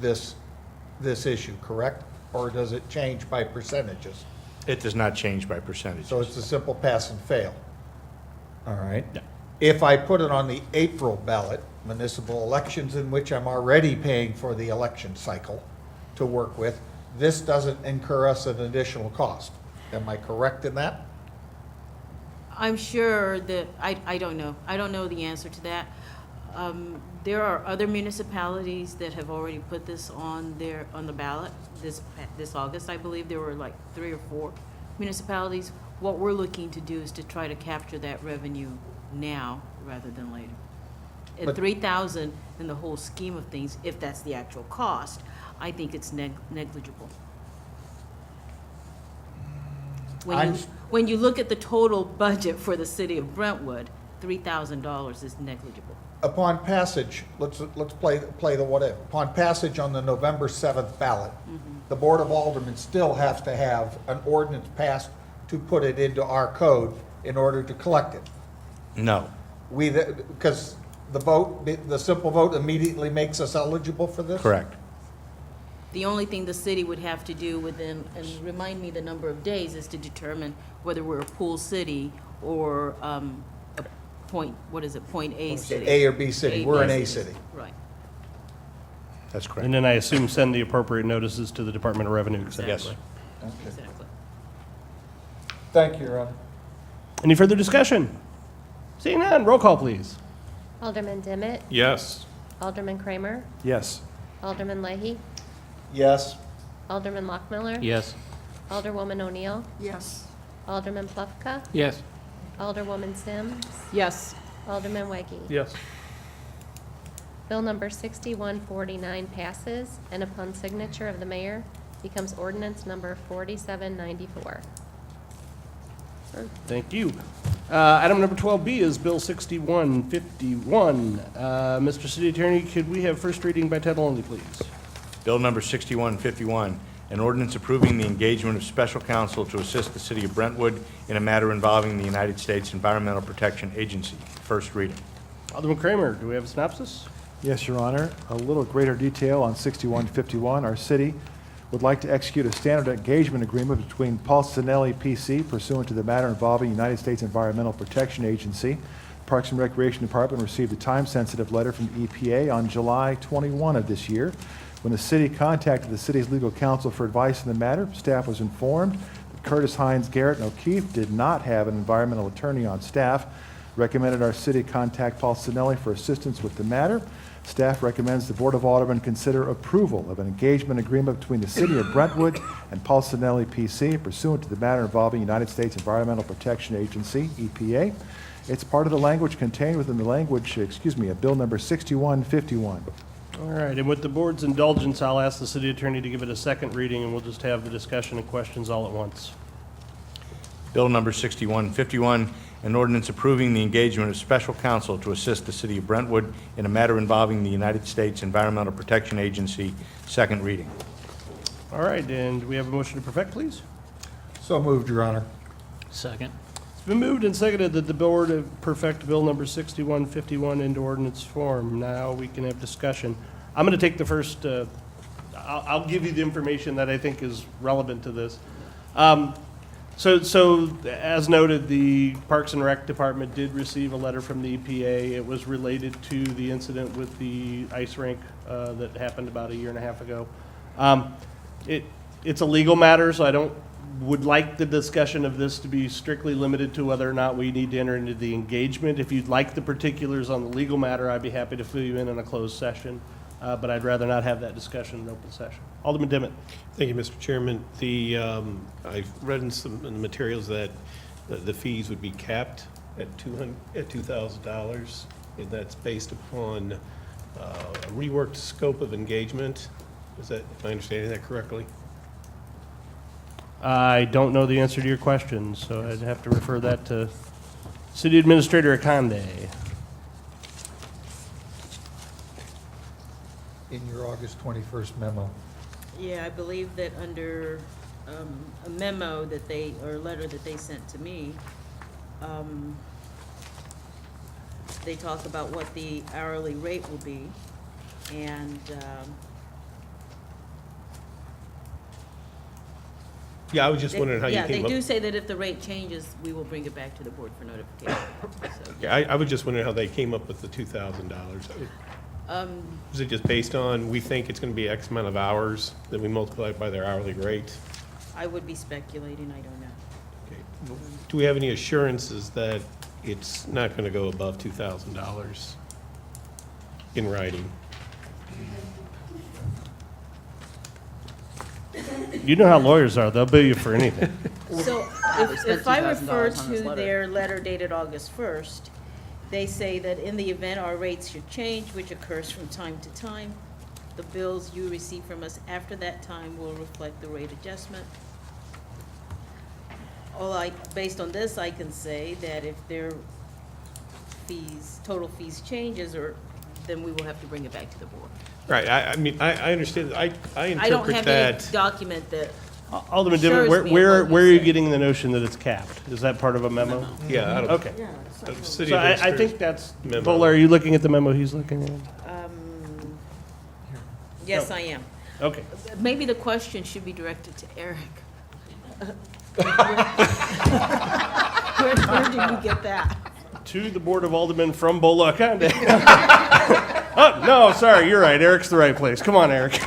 this issue, correct? Or does it change by percentages? It does not change by percentages. So it's a simple pass and fail. All right? Yeah. If I put it on the April ballot, municipal elections in which I'm already paying for the election cycle to work with, this doesn't incur us an additional cost. Am I correct in that? I'm sure that, I don't know. I don't know the answer to that. There are other municipalities that have already put this on the ballot this August. I believe there were like 3 or 4 municipalities. What we're looking to do is to try to capture that revenue now rather than later. At But- 3,000 in the whole scheme of things, if that's the actual cost, I think it's negligible. When you look at the total budget for the city of Brentwood, $3,000 is negligible. Upon passage, let's play the what if. Upon passage on the November 7th ballot, the Board of Aldermen still has to have an ordinance passed to put it into our code in order to collect it. No. Because the simple vote immediately makes us eligible for this? Correct. The only thing the city would have to do within, and remind me the number of days, is to determine whether we're a pool city or a point A city. A or B city. We're an A B city. Right. That's correct. And then I assume send the appropriate notices to the Department of Revenue, et cetera. Yes. Exactly. Thank you, Your Honor. Any further discussion? Seeing none, roll call, please. Alderman Dimmitt, Yes. Alderman Kramer, Yes. Alderman Leahy, Yes. Alderman Lockmiller. Yes. Alderwoman O'Neill, Yes. Alderman Plufka, Yes. Alderwoman Sims, Yes. Alderman Weggie. Yes. Bill number 6149 passes, and upon signature of the mayor, becomes ordinance number 4794. Thank you. Item number 12B is Bill 6151. Mr. City Attorney, could we have first reading by title only, please? Bill number 6151, an ordinance approving the engagement of special counsel to assist the city of Brentwood in a matter involving the United States Environmental Protection Agency. First reading. Alderman Kramer, do we have a synopsis? Yes, Your Honor. A little greater detail on 6151. Our city would like to execute a standard engagement agreement between Paul Sinelli, PC, pursuant to the matter involving United States Environmental Protection Agency. Parks and Recreation Department received a time-sensitive letter from EPA on July 21 of this year. When the city contacted the city's legal counsel for advice in the matter, staff was informed that Curtis Hines, Garrett, and O'Keefe did not have an environmental attorney on staff. recommended our city contact Paul Sinelli for assistance with the matter. Staff recommends the Board of Aldermen consider approval of an engagement agreement between the City of Brentwood and Paul Sinelli, P.C. pursuant to the matter involving United States Environmental Protection Agency, EPA. It's part of the language contained within the language, of Bill number 6151. All right, and with the board's indulgence, I'll ask the city attorney to give it a second reading, and we'll just have the discussion and questions all at once. Bill number 6151, an ordinance approving the engagement of special counsel to assist the city of Brentwood in a matter involving the United States Environmental Protection Agency, second reading. All right, and we have a motion to perfect, please? So moved, Your Honor. Second. It's been moved and seconded that the board perfect Bill number 6151 into ordinance form. Now we can have discussion. I'm going to take the first, I'll give you the information that I think is relevant to this. So as noted, the Parks and Rec Department did receive a letter from the EPA. It was related to the incident with the ice rink that happened about a year and a half ago. It's a legal matter, so would like the discussion of this to be strictly limited to whether or not we need to enter into the engagement. If you'd like the particulars on the legal matter, I'd be happy to fill you in on a closed session, but I'd rather not have that discussion in open session. Alderman Dimmitt. Thank you, Mr. Chairman. I've read in some in the materials that the fees would be capped at $2,000, and that's based upon a reworked scope of engagement. Is that, am I understanding that correctly? I don't know the answer to your question, so I'd have to refer that to City Administrator Akande. In your August 21st memo. Yeah, I believe that under a memo that they, or a letter that they sent to me, they talk about what the hourly rate will be, and Yeah, I was just wondering how you came up. Yeah, they do say that if the rate changes, we will bring it back to the board for notification. So, Yeah, I was just wondering how they came up with the $2,000. Is it just based on, we think it's going to be X amount of hours, then we multiply it by their hourly rate? I would be speculating, I don't know. Okay. Do we have any assurances that it's not going to go above $2,000 in writing? You know how lawyers are, they'll bill you for anything. So if I refer to their letter dated August 1st, they say that in the event our rates should change, which occurs from time to time, the bills you receive from us after that time will reflect the rate adjustment. Based on this, I can say that if their fees, total fees changes, then we will have to bring it back to the board. Right, I mean, I understand, I I don't interpret have any that. document that Alderman Shows Dimmitt, me where what you are you said. getting the notion that it's capped? Is that part of a memo? Yeah, I don't. Okay. City So I Administrator's think that's, memo. Bola, are you looking at the memo he's looking at? Yes, No. I am. Okay. Maybe the question should be directed to Eric. Where did you get that? To the Board of Aldermen from Bola Akande. Oh, no, sorry, you're right. Eric's the right place. Come on, Eric.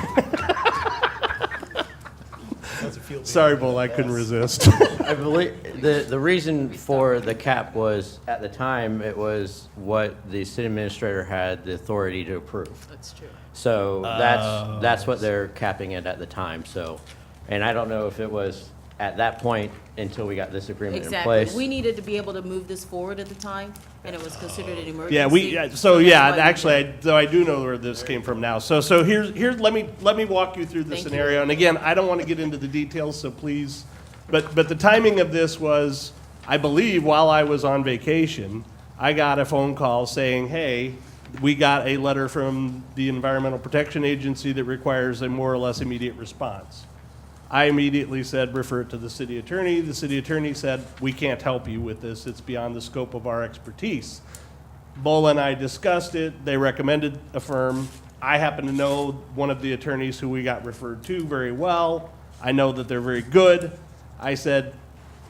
Sorry, Bola, I couldn't resist. I believe the reason for the cap was, at the time, it was what the city administrator had the authority to approve. That's true. So that's what they're capping it at the time, so, and I don't know if it was at that point until we got this agreement in place. Exactly. We needed to be able to move this forward at the time, and it was considered an emergency. Yeah, that's yeah, why we actually, did it. though I do know where this came from now. So here's, let me walk you through the Thank you. scenario. And again, I don't want to get into the details, so please, but the timing of this was, I believe, while I was on vacation, I got a phone call saying, hey, we got a letter from the Environmental Protection Agency that requires a more or less immediate response. I immediately said, refer it to the city attorney. The city attorney said, we can't help you with this. It's beyond the scope of our expertise. Bola and I discussed it. They recommended a firm. I happen to know one of the attorneys who we got referred to very well. I know that they're very good. I said,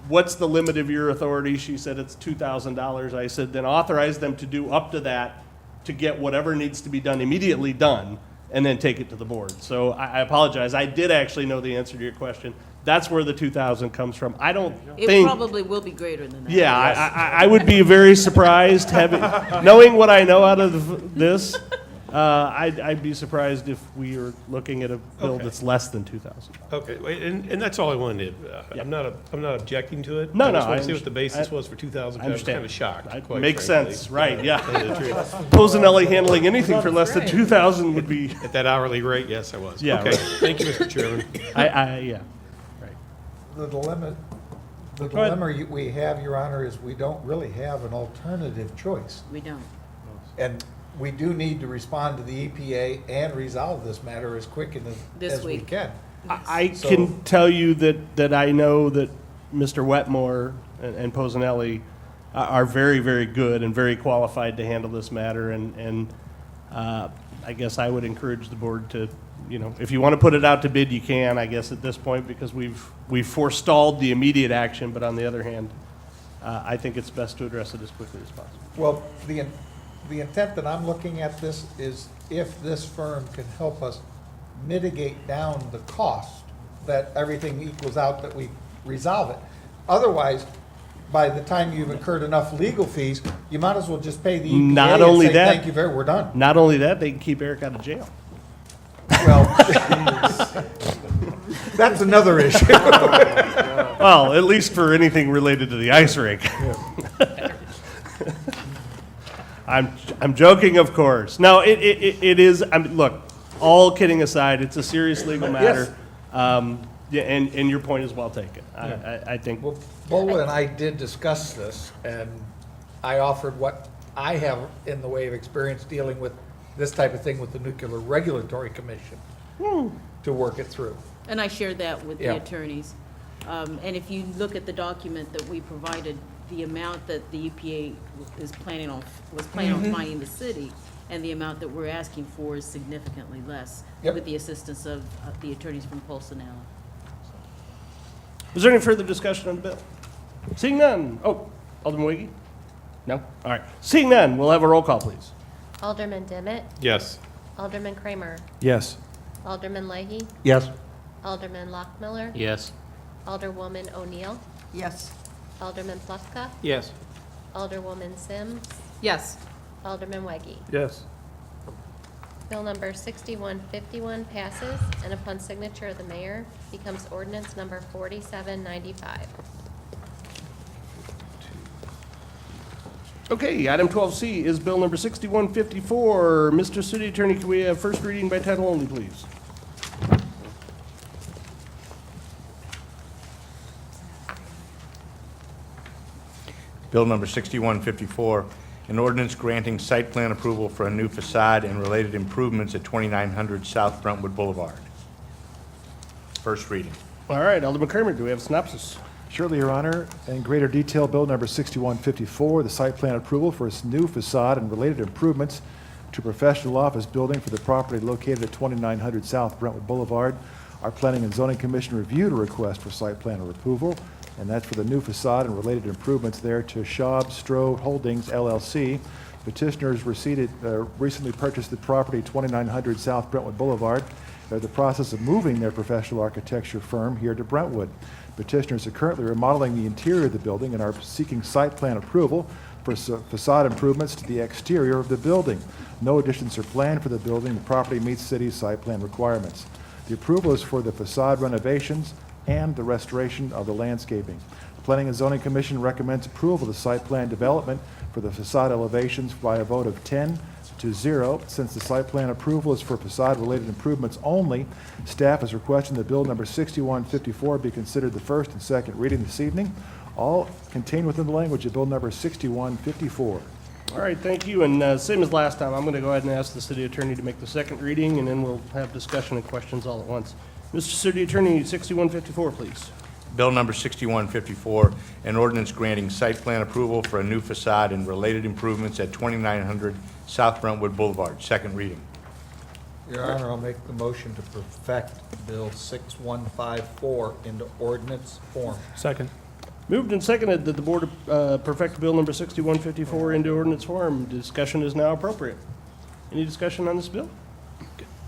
what's the limit of your authority? She said, it's $2,000. I said, then authorize them to do up to that to get whatever needs to be done immediately done, and then take it to the board. So I apologize. I did actually know the answer to your question. That's where the 2,000 comes from. I don't It think. probably will be greater than that. Yeah, I would be very surprised knowing what I know out of this. I'd be surprised if we were looking at a bill Okay. that's less than 2,000. Okay, and that's all I wanted. I'm not objecting to it. No, I just no, want I to see what the basis I- was for 2,000. I I was kind understand. of shocked, quite Makes frankly. sense, right, To yeah. tell you the truth. Posanelli handling anything for less than 2,000 would be, At that hourly rate, yes, I was. Yeah, Okay, right. thank you, Mr. Chairman. yeah. The dilemma, Go ahead. we have, Your Honor, is we don't really have an alternative choice. We don't. And we do need to respond to the EPA and resolve this matter as quick This as we week. can. I So- can tell you that I know that Mr. Wetmore and Posanelli are very, very good and very qualified to handle this matter, and I guess I would encourage the board to, if you want to put it out to bid, you can, I guess, at this point, because we've forestalled the immediate action, but on the other hand, I think it's best to address it as quickly as possible. Well, the intent that I'm looking at this is if this firm can help us mitigate down the cost, that everything equals out, that we resolve it. Otherwise, by the time you've incurred enough legal fees, you might as well just pay the EPA Not and only say, that- thank you very, we're done. Not only that, they can keep Eric out of jail. Well, that's another issue. Well, at least for anything related to the ice rink. I'm joking, of course. No, it is, look, all kidding aside, it's a serious legal matter. Yeah, and your point is well taken. I think, Well, Bola and I did discuss this, and I offered what I have in the way of experience dealing with this type of thing with the Nuclear Regulatory Commission to work it through. And I shared that with the Yeah. attorneys. And if you look at the document that we provided, the amount that the EPA was planning on finding the city, and the amount that we're asking for is significantly less, Yep. with the assistance of the attorneys from Polsonella. is there any further discussion on the bill? Seeing none. Oh, Alderman Wiggy? No? All right. Seeing none, we'll have a roll call, please. Alderman Demmett, Yes. Alderman Kramer, Yes. Alderman Leahy, Yes. Alderman Lockmiller, Yes. Alderwoman O'Neill, Yes. Alderman Plufka, Yes. Alderwoman Sims, Yes. Alderman Weggie. Yes. Bill number 6151 passes, and upon signature of the mayor, becomes ordinance number 4795. Okay, item 12C is bill number 6154. Mr. City Attorney, can we have first reading by title only, please? Bill number 6154, an ordinance granting site plan approval for a new facade and related improvements at 2900 South Brentwood Boulevard. First reading. All right, Alderman Kramer, do we have a synopsis? Surely, Your Honor. In greater detail, Bill number 6154, the site plan approval for its new facade and related improvements to professional office building for the property located at 2900 South Brentwood Boulevard. Our Planning and Zoning Commission reviewed a request for site plan approval, and that's for the new facade and related improvements there to Schaub Stroh Holdings LLC. Petitioners recently purchased the property 2900 South Brentwood Boulevard. They're in the process of moving their professional architecture firm here to Brentwood. Petitioners are currently remodeling the interior of the building and are seeking site plan approval for facade improvements to the exterior of the building. No additions are planned for the building. The property meets city site plan requirements. The approval is for the facade renovations and the restoration of the landscaping. The Planning and Zoning Commission recommends approval of the site plan development for the facade elevations by a vote of 10-0. Since the site plan approval is for facade-related improvements only, staff is requesting that Bill number 6154 be considered the first and second reading this evening, all contained within the language of Bill number 6154. All right, thank you, and same as last time, I'm going to go ahead and ask the city attorney to make the second reading, and then we'll have discussion and questions all at once. Mr. City Attorney, 6154, please. Bill number 6154, an ordinance granting site plan approval for a new facade and related improvements at 2900 South Brentwood Boulevard. Second reading. Your Honor, I'll make the motion to perfect Bill 6154 into ordinance form. Second. Moved and seconded that the board perfect bill number 6154 into ordinance form. Discussion is now appropriate. Any discussion on this bill?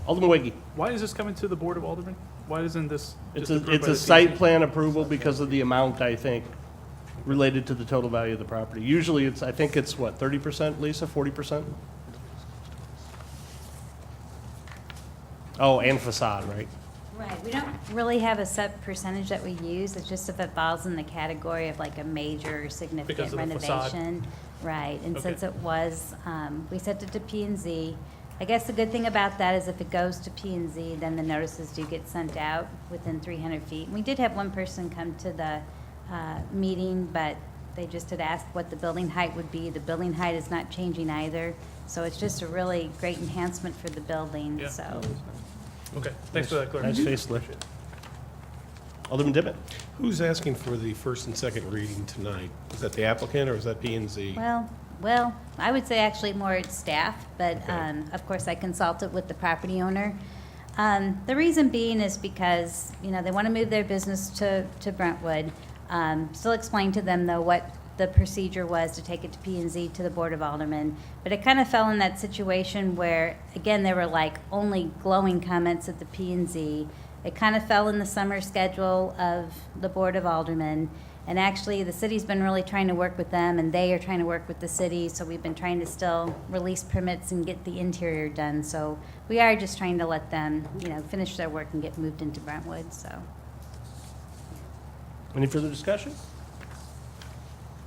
Alderman Weggie. Why is this coming to the Board of Aldermen? why isn't this It's just approved it's by a the site PUC? plan approval because of the amount, I think, related to the total value of the property. Usually it's, I think it's what, 30%, Lisa, 40%? Oh, and facade, right? Right, we don't really have a set percentage that we use, it's just if it falls in the category of like a major significant Because of the facade. renovation. Right, and Okay. since it was, we sent it to P and Z. I guess the good thing about that is if it goes to P and Z, then the notices do get sent out within 300 feet. And we did have one person come to the meeting, but they just had asked what the building height would be. The building height is not changing either, so it's just a really great enhancement for the building, Yeah. so. Okay, thanks for that Nice clarification. facelift. Alderman Dibbitt. Who's asking for the first and second reading tonight? Is that the applicant or is that P and Z? Well, I would say actually more it's staff, but Okay. of course I consulted with the property owner. The reason being is because, you know, they want to move their business to Brentwood. Still explain to them though what the procedure was to take it to P and Z to the Board of Aldermen. But it kind of fell in that situation where, again, there were like only glowing comments at the P and Z. It kind of fell in the summer schedule of the Board of Aldermen. And actually, the city's been really trying to work with them, and they are trying to work with the city, so we've been trying to still release permits and get the interior done. So we are just trying to let them, you know, finish their work and get moved into Brentwood, so. Any further discussion?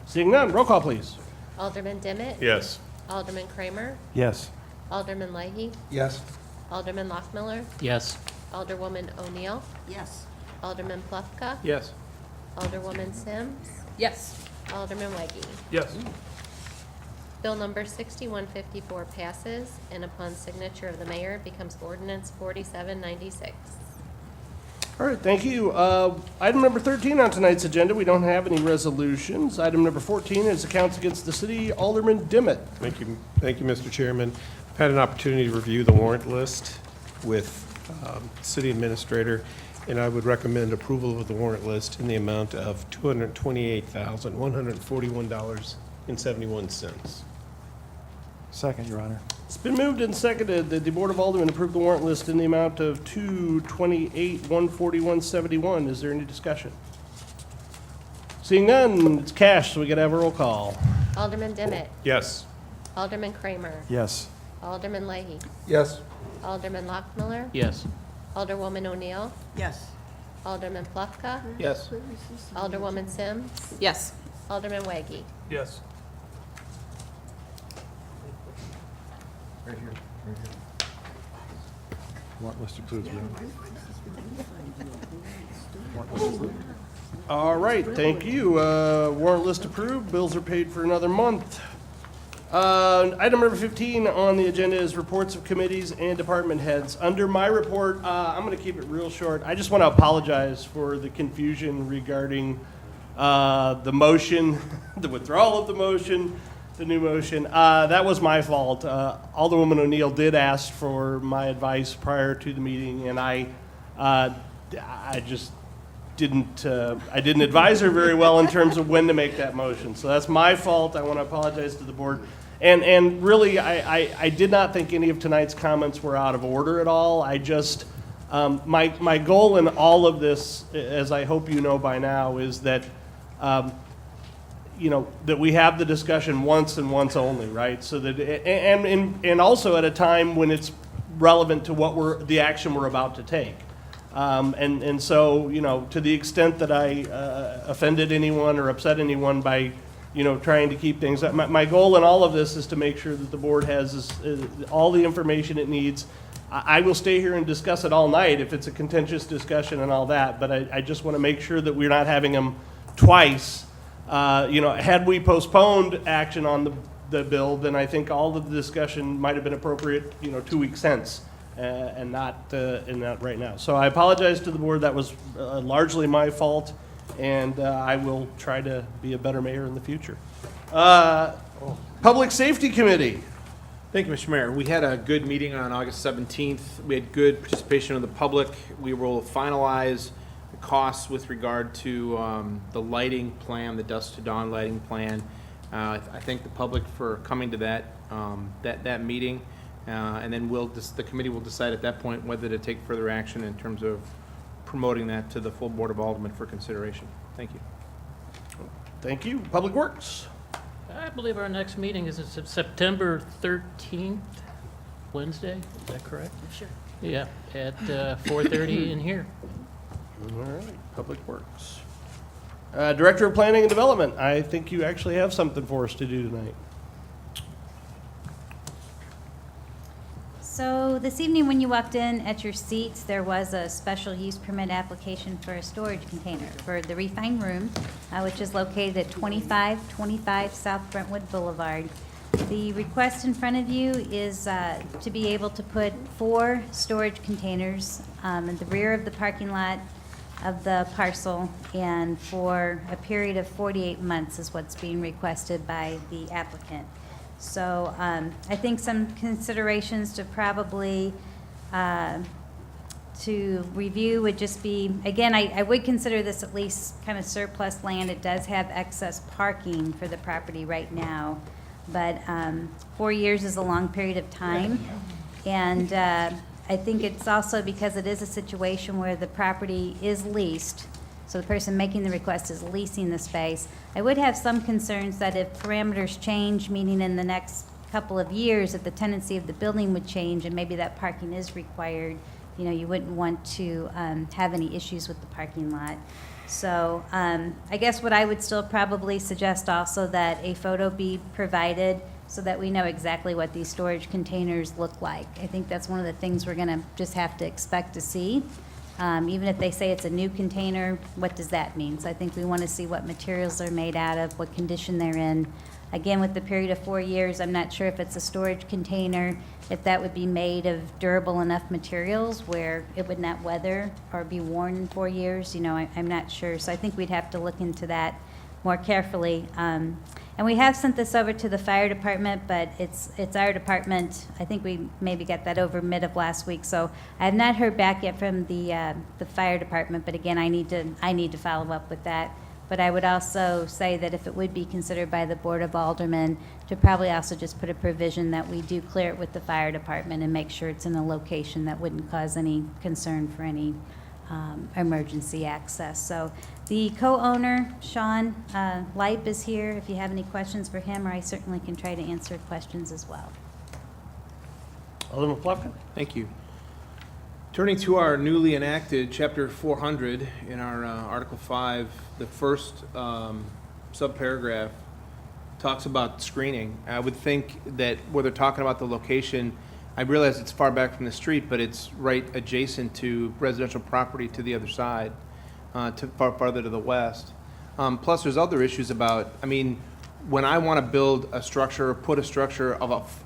Seeing none, roll call, please. Alderman Dimmitt? Yes. Alderman Kramer? Yes. Alderman Leahy? Yes. Alderman Lockmiller? Yes. Alderwoman O'Neill? Yes. Alderman Plufka? Yes. Alderwoman Sims? Yes. Alderman Weggie? Yes. Bill number 6154 passes, and upon signature of the mayor, becomes ordinance 4796. All right, thank you. Item number 13 on tonight's agenda, we don't have any resolutions. Item number 14 is accounts against the city. Alderman Dimmitt. Thank you, Mr. Chairman. I've had an opportunity to review the warrant list with city administrator, and I would recommend approval of the warrant list in the amount of $228,141.71. Second, Your Honor. It's been moved and seconded that the Board of Aldermen approve the warrant list in the amount of $228,141.71. Is there any discussion? Seeing none, it's cash, so we gotta have a roll call. Alderman Dimmitt? Yes. Alderman Kramer? Yes. Alderman Leahy? Yes. Alderman Lockmiller? Yes. Alderwoman O'Neill? Yes. Alderman Plufka? Yes. Alderwoman Sims? Yes. Alderman Weggie? Yes. Right here, right here. Warrant list approved, Your Honor. Warrant list approved. All right, thank you. Warrant list approved. Bills are paid for another month. Item number 15 on the agenda is reports of committees and department heads. Under my report, I'm going to keep it real short. I just want to apologize for the confusion regarding the motion, the withdrawal of the motion, the new motion. That was my fault. Alderwoman O'Neill did ask for my advice prior to the meeting, and I just didn't advise her very well in terms of when to make that motion. So that's my fault. I want to apologize to the board. And really, I did not think any of tonight's comments were out of order at all. I just, my goal in all of this, as I hope you know by now, is that, you know, that we have the discussion once and once only, right? So that, and also at a time when it's relevant to what the action we're about to take. And so, you know, to the extent that I offended anyone or upset anyone by, you know, trying to keep things, my goal in all of this is to make sure that the board has all the information it needs. I will stay here and discuss it all night if it's a contentious discussion and all that, but I just want to make sure that we're not having them twice. You know, had we postponed action on the bill, then I think all of the discussion might have been appropriate, you know, 2 weeks since. And not right now. So I apologize to the board. That was largely my fault, and I will try to be a better mayor in the future. Public Safety Committee. Thank you, Mr. Mayor. We had a good meeting on August 17th. We had good participation of the public. We will finalize the costs with regard to the lighting plan, the dusk to dawn lighting plan. I thank the public for coming to that meeting. And then the committee will decide at that point whether to take further action in terms of promoting that to the full Board of Aldermen for consideration. Thank you. Thank you. Public Works. I believe our next meeting is September 13th, Wednesday, is that correct? Sure. Yeah, at 4:30 in here. All right, Public Works. Director of Planning and Development, I think you actually have something for us to do tonight. So this evening, when you walked in at your seats, there was a special use permit application for a storage container for the Refine Room, which is located at 2525 South Brentwood Boulevard. The request in front of you is to be able to put 4 storage containers in the rear of the parking lot of the parcel, and for a period of 48 months is what's being requested by the applicant. So I think some considerations to probably to review would just be, again, I would consider this at least kind of surplus land. It does have excess parking for the property right now, but 4 years is a long period of time. And I think it's also because it is a situation where the property is leased, so the person making the request is leasing the space. I would have some concerns that if parameters change, meaning in the next couple of years, that the tenancy of the building would change and maybe that parking is required, you wouldn't want to have any issues with the parking lot. So I guess what I would still probably suggest also that a photo be provided so that we know exactly what these storage containers look like. I think that's one of the things we're gonna just have to expect to see. Even if they say it's a new container, what does that mean? So I think we want to see what materials they're made out of, what condition they're in. Again, with the period of 4 years, I'm not sure if it's a storage container, if that would be made of durable enough materials where it would not weather or be worn in 4 years. I'm not sure. So I think we'd have to look into that more carefully. And we have sent this over to the fire department, but it's our department. I think we maybe got that over mid of last week. So I have not heard back yet from the fire department. But again, I need to follow up with that. But I would also say that if it would be considered by the Board of Aldermen, to probably also just put a provision that we do clear it with the fire department and make sure it's in a location that wouldn't cause any concern for any emergency access. So the co-owner, Sean Leip, is here if you have any questions for him, or I certainly can try to answer questions as well. Alderman Plufkin. Thank you. Turning to our newly enacted Chapter 400 in our Article 5, the first subparagraph talks about screening. I would think that where they're talking about the location, I realize it's far back from the street, but it's right adjacent to residential property to the other side, farther to the west. Plus, there's other issues about, when I want to build a structure, or put a structure of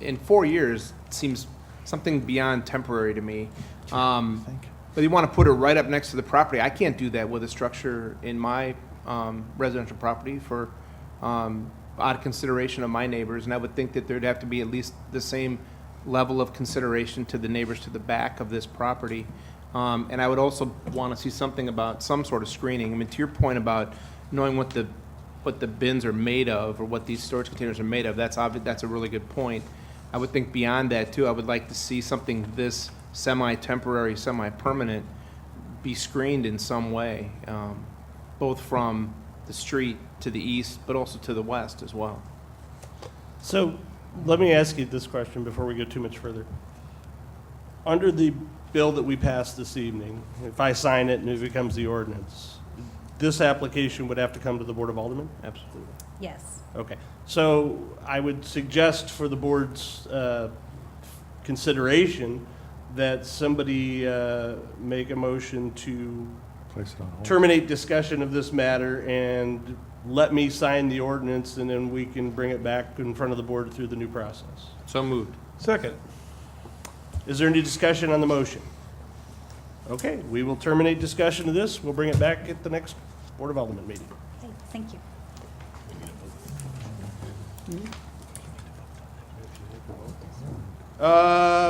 in 4 years, it seems something beyond temporary to me. But you want to put it right up next to the property. I can't do that with a structure in my residential property for out of consideration of my neighbors, and I would think that there'd have to be at least the same level of consideration to the neighbors to the back of this property. And I would also want to see something about some sort of screening. To your point about knowing what the bins are made of, or what these storage containers are made of, that's a really good point. I would think beyond that too, I would like to see something this semi-temporary, semi-permanent be screened in some way, both from the street to the east, but also to the west as well. So let me ask you this question before we go too much further. Under the bill that we passed this evening, if I sign it and it becomes the ordinance, this application would have to come to the Board of Aldermen? Absolutely. Yes. Okay. So I would suggest for the board's consideration that somebody make a motion to Place it on hold. terminate discussion of this matter and let me sign the ordinance, and then we can bring it back in front of the board through the new process. So moved. Second. Is there any discussion on the motion? Okay, we will terminate discussion of this. We'll bring it back at the next Board of Aldermen meeting. Okay, thank you.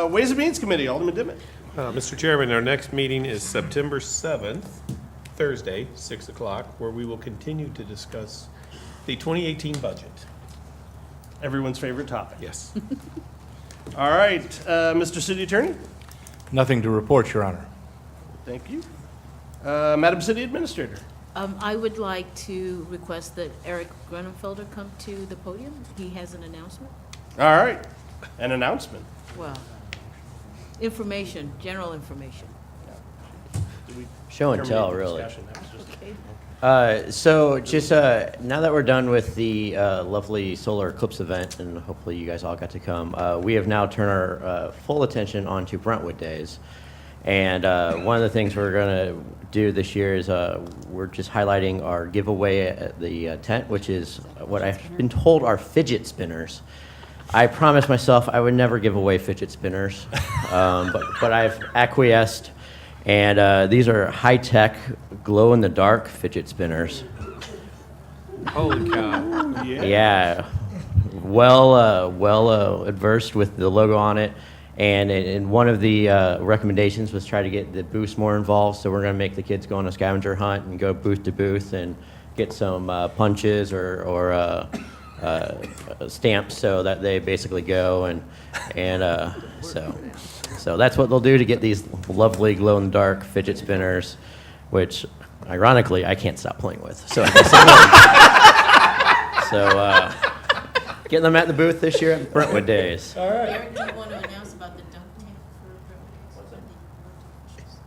Ways and Means Committee, Alderman Dimmitt. Mr. Chairman, our next meeting is September 7th, Thursday, 6 o'clock, where we will continue to discuss the 2018 budget. Everyone's favorite topic. Yes. All right, Mr. City Attorney? Nothing to report, Your Honor. thank you. Madam City Administrator. I would like to request that Eric Grunenfelder come to the podium. He has an announcement. All right, an announcement. Well, information, general information. Show and tell, really. Okay. So just now that we're done with the lovely solar eclipse event, and hopefully you guys all got to come, we have now turned our full attention onto Brentwood Days. And one of the things we're going to do this year is we're just highlighting our giveaway at the tent, which is what I've been told are fidget spinners. I promised myself I would never give away fidget spinners, but I've acquiesced. And these are high-tech, glow-in-the-dark fidget spinners. Holy cow. Yeah. Well adversed with the logo on it. And one of the recommendations was try to get the booths more involved. So we're going to make the kids go on a scavenger hunt and go booth to booth and get some punches or stamps so that they basically go. So that's what they'll do to get these lovely glow-in-the-dark fidget spinners, which, ironically, I can't stop playing with. So getting them at the booth this year at Brentwood Days. All right. Eric, do you want to announce about the dunk tank for Brentwood Days?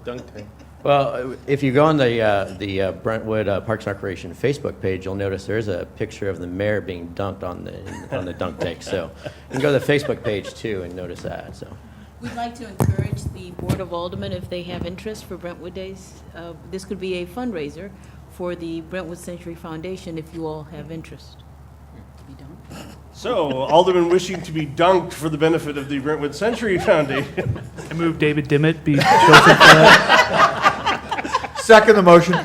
Dunk tank. Well, if you go on the Brentwood Parks and Recreation Facebook page, you'll notice there's a picture of the mayor being dunked on the dunk tank. So you can go to the Facebook page too and notice that. So We'd like to encourage the Board of Aldermen, if they have interest for Brentwood Days. This could be a fundraiser for the Brentwood Century Foundation if you all have interest. So, Alderman wishing to be dunked for the benefit of the Brentwood Century Foundation. I move David Dimmitt be chosen for that. Second the motion.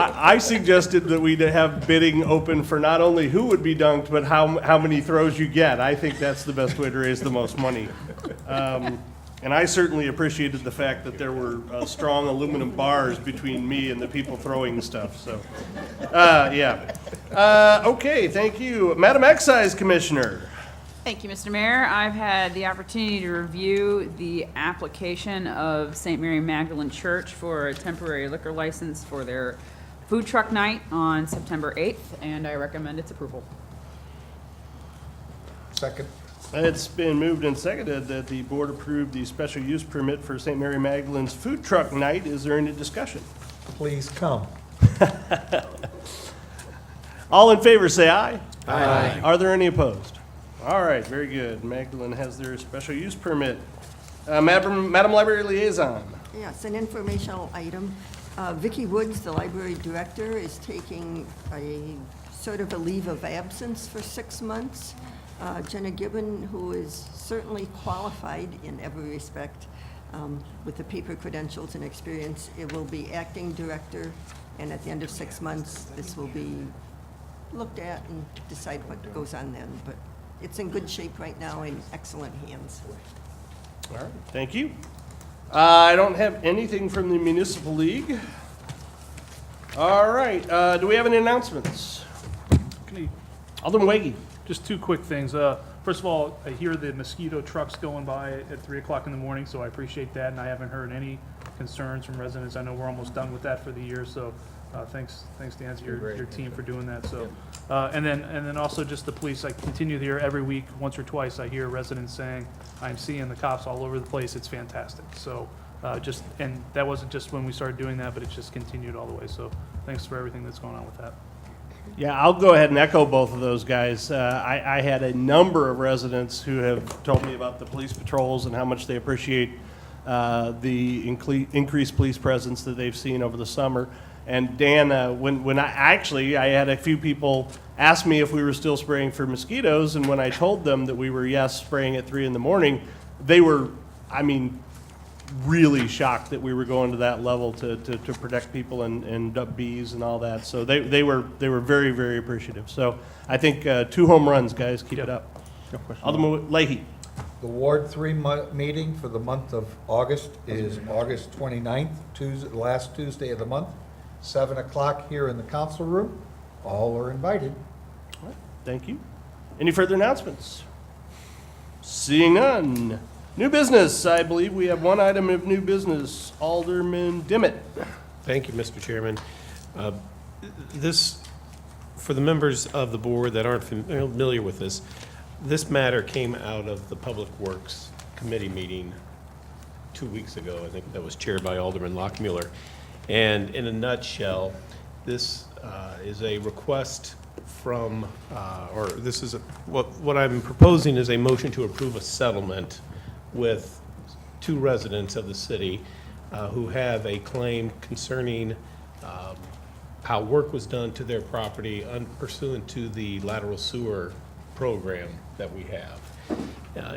I suggested that we'd have bidding open for not only who would be dunked, but how many throws you get. I think that's the best way to raise the most money. And I certainly appreciated the fact that there were strong aluminum bars between me and the people throwing stuff. So, yeah. Okay, thank you. Madam Excise Commissioner. Thank you, Mr. Mayor. I've had the opportunity to review the application of St. Mary Magdalene Church for a temporary liquor license for their food truck night on September 8th, and I recommend its approval. Second. It's been moved and seconded that the board approve the special use permit for St. Mary Magdalene's food truck night. Is there any discussion? Please come. All in favor, say aye. Aye. Are there any opposed? All right, very good. Magdalene has their special use permit. Madam Library Liaison. Yes, an informational item. Vicki Woods, the library director, is taking a sort of a leave of absence for 6 months. Jenna Gibbon, who is certainly qualified in every respect with the paper credentials and experience, it will be acting director, and at the end of 6 months, this will be looked at and decide what goes on then. But it's in good shape right now, in excellent hands. All right, thank you. I don't have anything from the Municipal League. All right, do we have any announcements? Alderman Wagey. Just two quick things. First of all, I hear the mosquito trucks going by at 3 o'clock in the morning, so I appreciate that, and I haven't heard any concerns from residents. I know we're almost done with that for the year, so thanks Nancy, your team for doing that. So, and then also just the police. I continue to hear every week, once or twice, I hear residents saying, "I'm seeing the cops all over the place. It's fantastic." So, and that wasn't just when we started doing that, but it just continued all the way. So, thanks for everything that's going on with that. Yeah, I'll go ahead and echo both of those guys. I had a number of residents who have told me about the police patrols and how much they appreciate the increased police presence that they've seen over the summer. And Dan, when I had a few people ask me if we were still spraying for mosquitoes, and when I told them that we were, yes, spraying at 3 in the morning, they were, really shocked that we were going to that level to protect people and bees and all that. So they were very, very appreciative. So I think 2 home runs, guys. Keep it up. Alderman Leahy. The Ward 3 meeting for the month of August is August 29th, last Tuesday of the month, 7 o'clock here in the council room. All are invited. All right, thank you. Any further announcements? Seeing none. New business, I believe we have one item of new business. Alderman Dimmitt. Thank you, Mr. Chairman. This, for the members of the board that aren't familiar with this matter came out of the Public Works Committee meeting 2 weeks ago. I think that was chaired by Alderman Lockmuller. And in a nutshell, this is a request from, what I'm proposing is a motion to approve a settlement with two residents of the city who have a claim concerning how work was done to their property pursuant to the lateral sewer program that we have.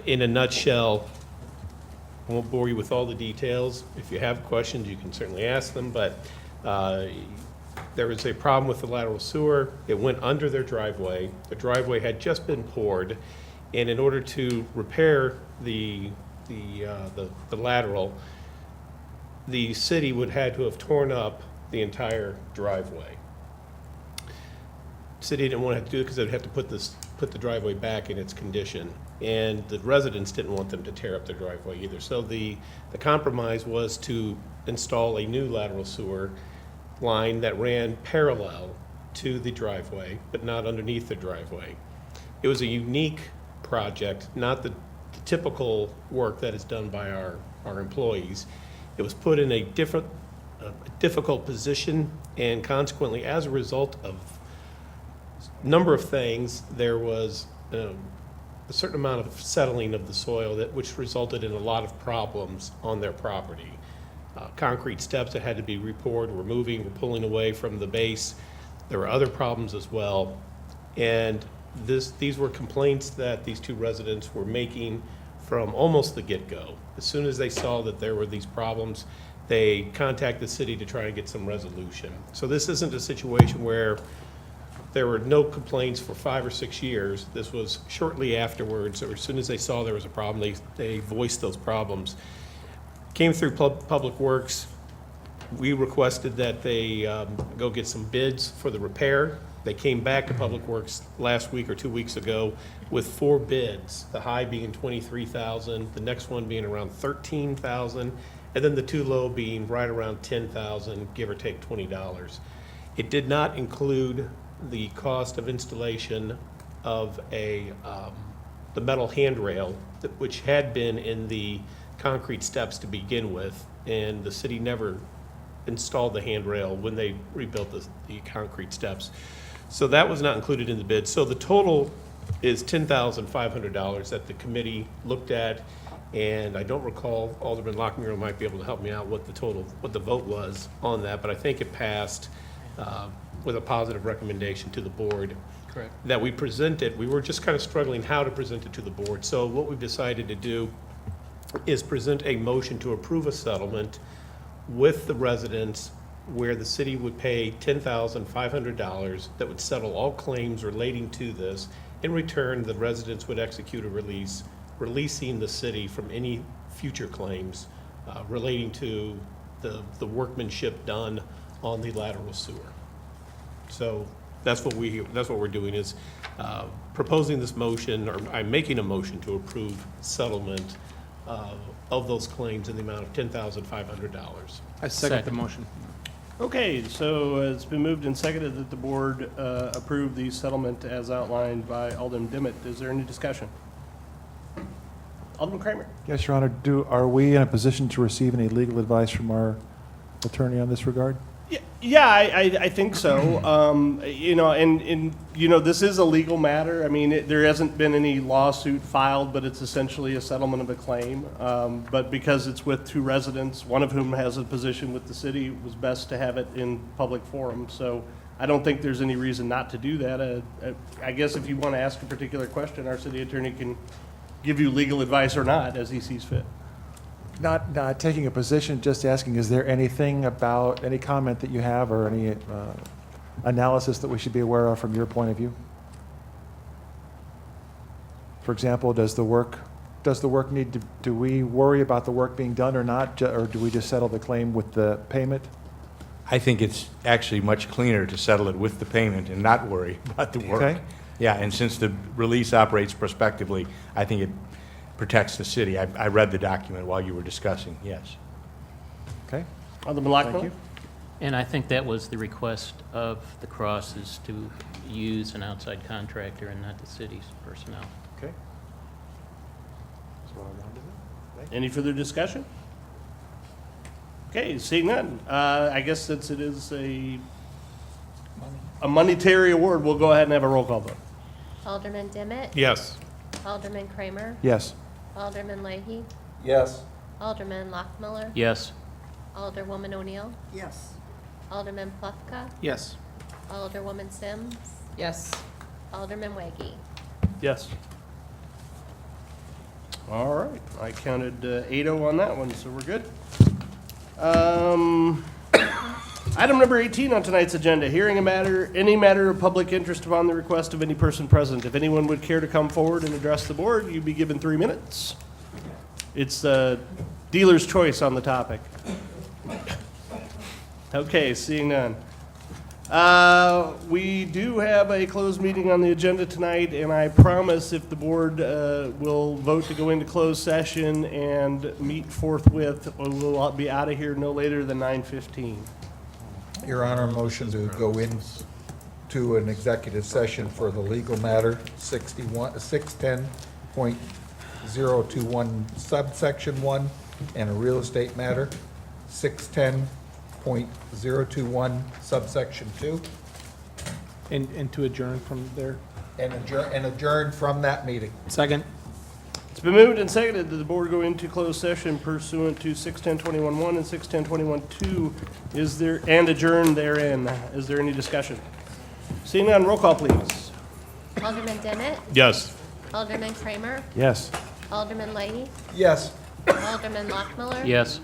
In a nutshell, I won't bore you with all the details. If you have questions, you can certainly ask them, but there was a problem with the lateral sewer. It went under their driveway. The driveway had just been poured, and in order to repair the lateral, the city would have to have torn up the entire driveway. City didn't want to have to do it because they'd have to put the driveway back in its condition, and the residents didn't want them to tear up their driveway either. So the compromise was to install a new lateral sewer line that ran parallel to the driveway, but not underneath the driveway. It was a unique project, not the typical work that is done by our employees. It was put in a difficult position, and consequently, as a result of a number of things, there was a certain amount of settling of the soil which resulted in a lot of problems on their property. Concrete steps that had to be repoured were moving, were pulling away from the base. There were other problems as well, and these were complaints that these two residents were making from almost the get-go. As soon as they saw that there were these problems, they contacted the city to try and get some resolution. So this isn't a situation where there were no complaints for 5 or 6 years. This was shortly afterwards, or as soon as they saw there was a problem, they voiced those problems. Came through Public Works. We requested that they go get some bids for the repair. They came back to Public Works last week or 2 weeks ago with 4 bids, the high being $23,000, the next one being around $13,000, and then the two low being right around $10,000, give or take $20. It did not include the cost of installation of the metal handrail, which had been in the concrete steps to begin with, and the city never installed the handrail when they rebuilt the concrete steps. So that was not included in the bid. So the total is $10,500 that the committee looked at, and I don't recall, Alderman Lockmuir might be able to help me out what the vote was on that, but I think it passed with a positive recommendation to the board. Correct. That we presented. We were just kind of struggling how to present it to the board. So what we've decided to do is present a motion to approve a settlement with the residents where the city would pay $10,500 that would settle all claims relating to this. In return, the residents would execute a release, releasing the city from any future claims relating to the workmanship done on the lateral sewer. So that's what we're doing is proposing this motion, or I'm making a motion to approve settlement of those claims in the amount of $10,500. I second the motion. Okay, so it's been moved and seconded that the board approve the settlement as outlined by Alderman Dimmitt. Is there any discussion? Alderman Kramer. Yes, Your Honor. Are we in a position to receive any legal advice from our attorney on this regard? Yeah, I think so. You know, and you know, this is a legal matter. I mean, there hasn't been any lawsuit filed, but it's essentially a settlement of a claim. But because it's with two residents, one of whom has a position with the city, it was best to have it in public forum. So I don't think there's any reason not to do that. I guess if you want to ask a particular question, our city attorney can give you legal advice or not as he sees fit. Not taking a position, just asking, is there anything about, any comment that you have or any analysis that we should be aware of from your point of view? For example, does the work need to, do we worry about the work being done or not, or do we just settle the claim with the payment? I think it's actually much cleaner to settle it with the payment and not worry about the work. Okay. Yeah, and since the release operates prospectively, I think it protects the city. I read the document while you were discussing, yes. Okay? Alderman Lockmiller? Thank you. And I think that was the request of the Cross, is to use an outside contractor and not the city's personnel. Okay. Any further discussion? Okay, seeing none, I guess since it is a monetary award, we'll go ahead and have a roll call vote. Alderman Dimmitt? Yes. Alderman Kramer? Yes. Alderman Leahy? Yes. Alderman Lockmiller? Yes. Alderwoman O'Neill? Yes. Alderman Plufka? Yes. Alderwoman Sims? Yes. Alderman Waggy? Yes. All right, I counted 8-0 on that one, so we're good. Item number 18 on tonight's agenda, hearing any matter of public interest upon the request of any person present. If anyone would care to come forward and address the board, you'd be given 3 minutes. It's dealer's choice on the topic. Okay, seeing none. We do have a closed meeting on the agenda tonight, and I promise if the board will vote to go into closed session and meet forthwith, we'll be out of here no later than 9:15. Your Honor, motion to go into an executive session for the legal matter, 610.021 subsection 1, and a real estate matter, 610.021 subsection 2, And to adjourn from there. and adjourn from that meeting. Second. It's been moved and seconded that the board go into closed session pursuant to 610.21.1 and 610.21.2. Is there, and adjourn therein. Is there any discussion? Seeing none, roll call, please. Alderman Dimmitt? Yes. Alderman Kramer? Yes. Alderman Leahy? Yes. Alderman Lockmiller? Yes.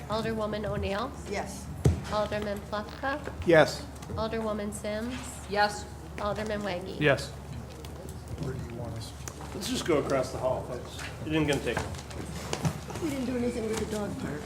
Alderwoman O'Neill? Yes. Alderman Plufka? Yes. Alderwoman Sims? Yes. Alderman Waggy? Yes. Where do you want us? Let's just go across the hall, folks. It isn't going to take long. We didn't do anything with the dog park.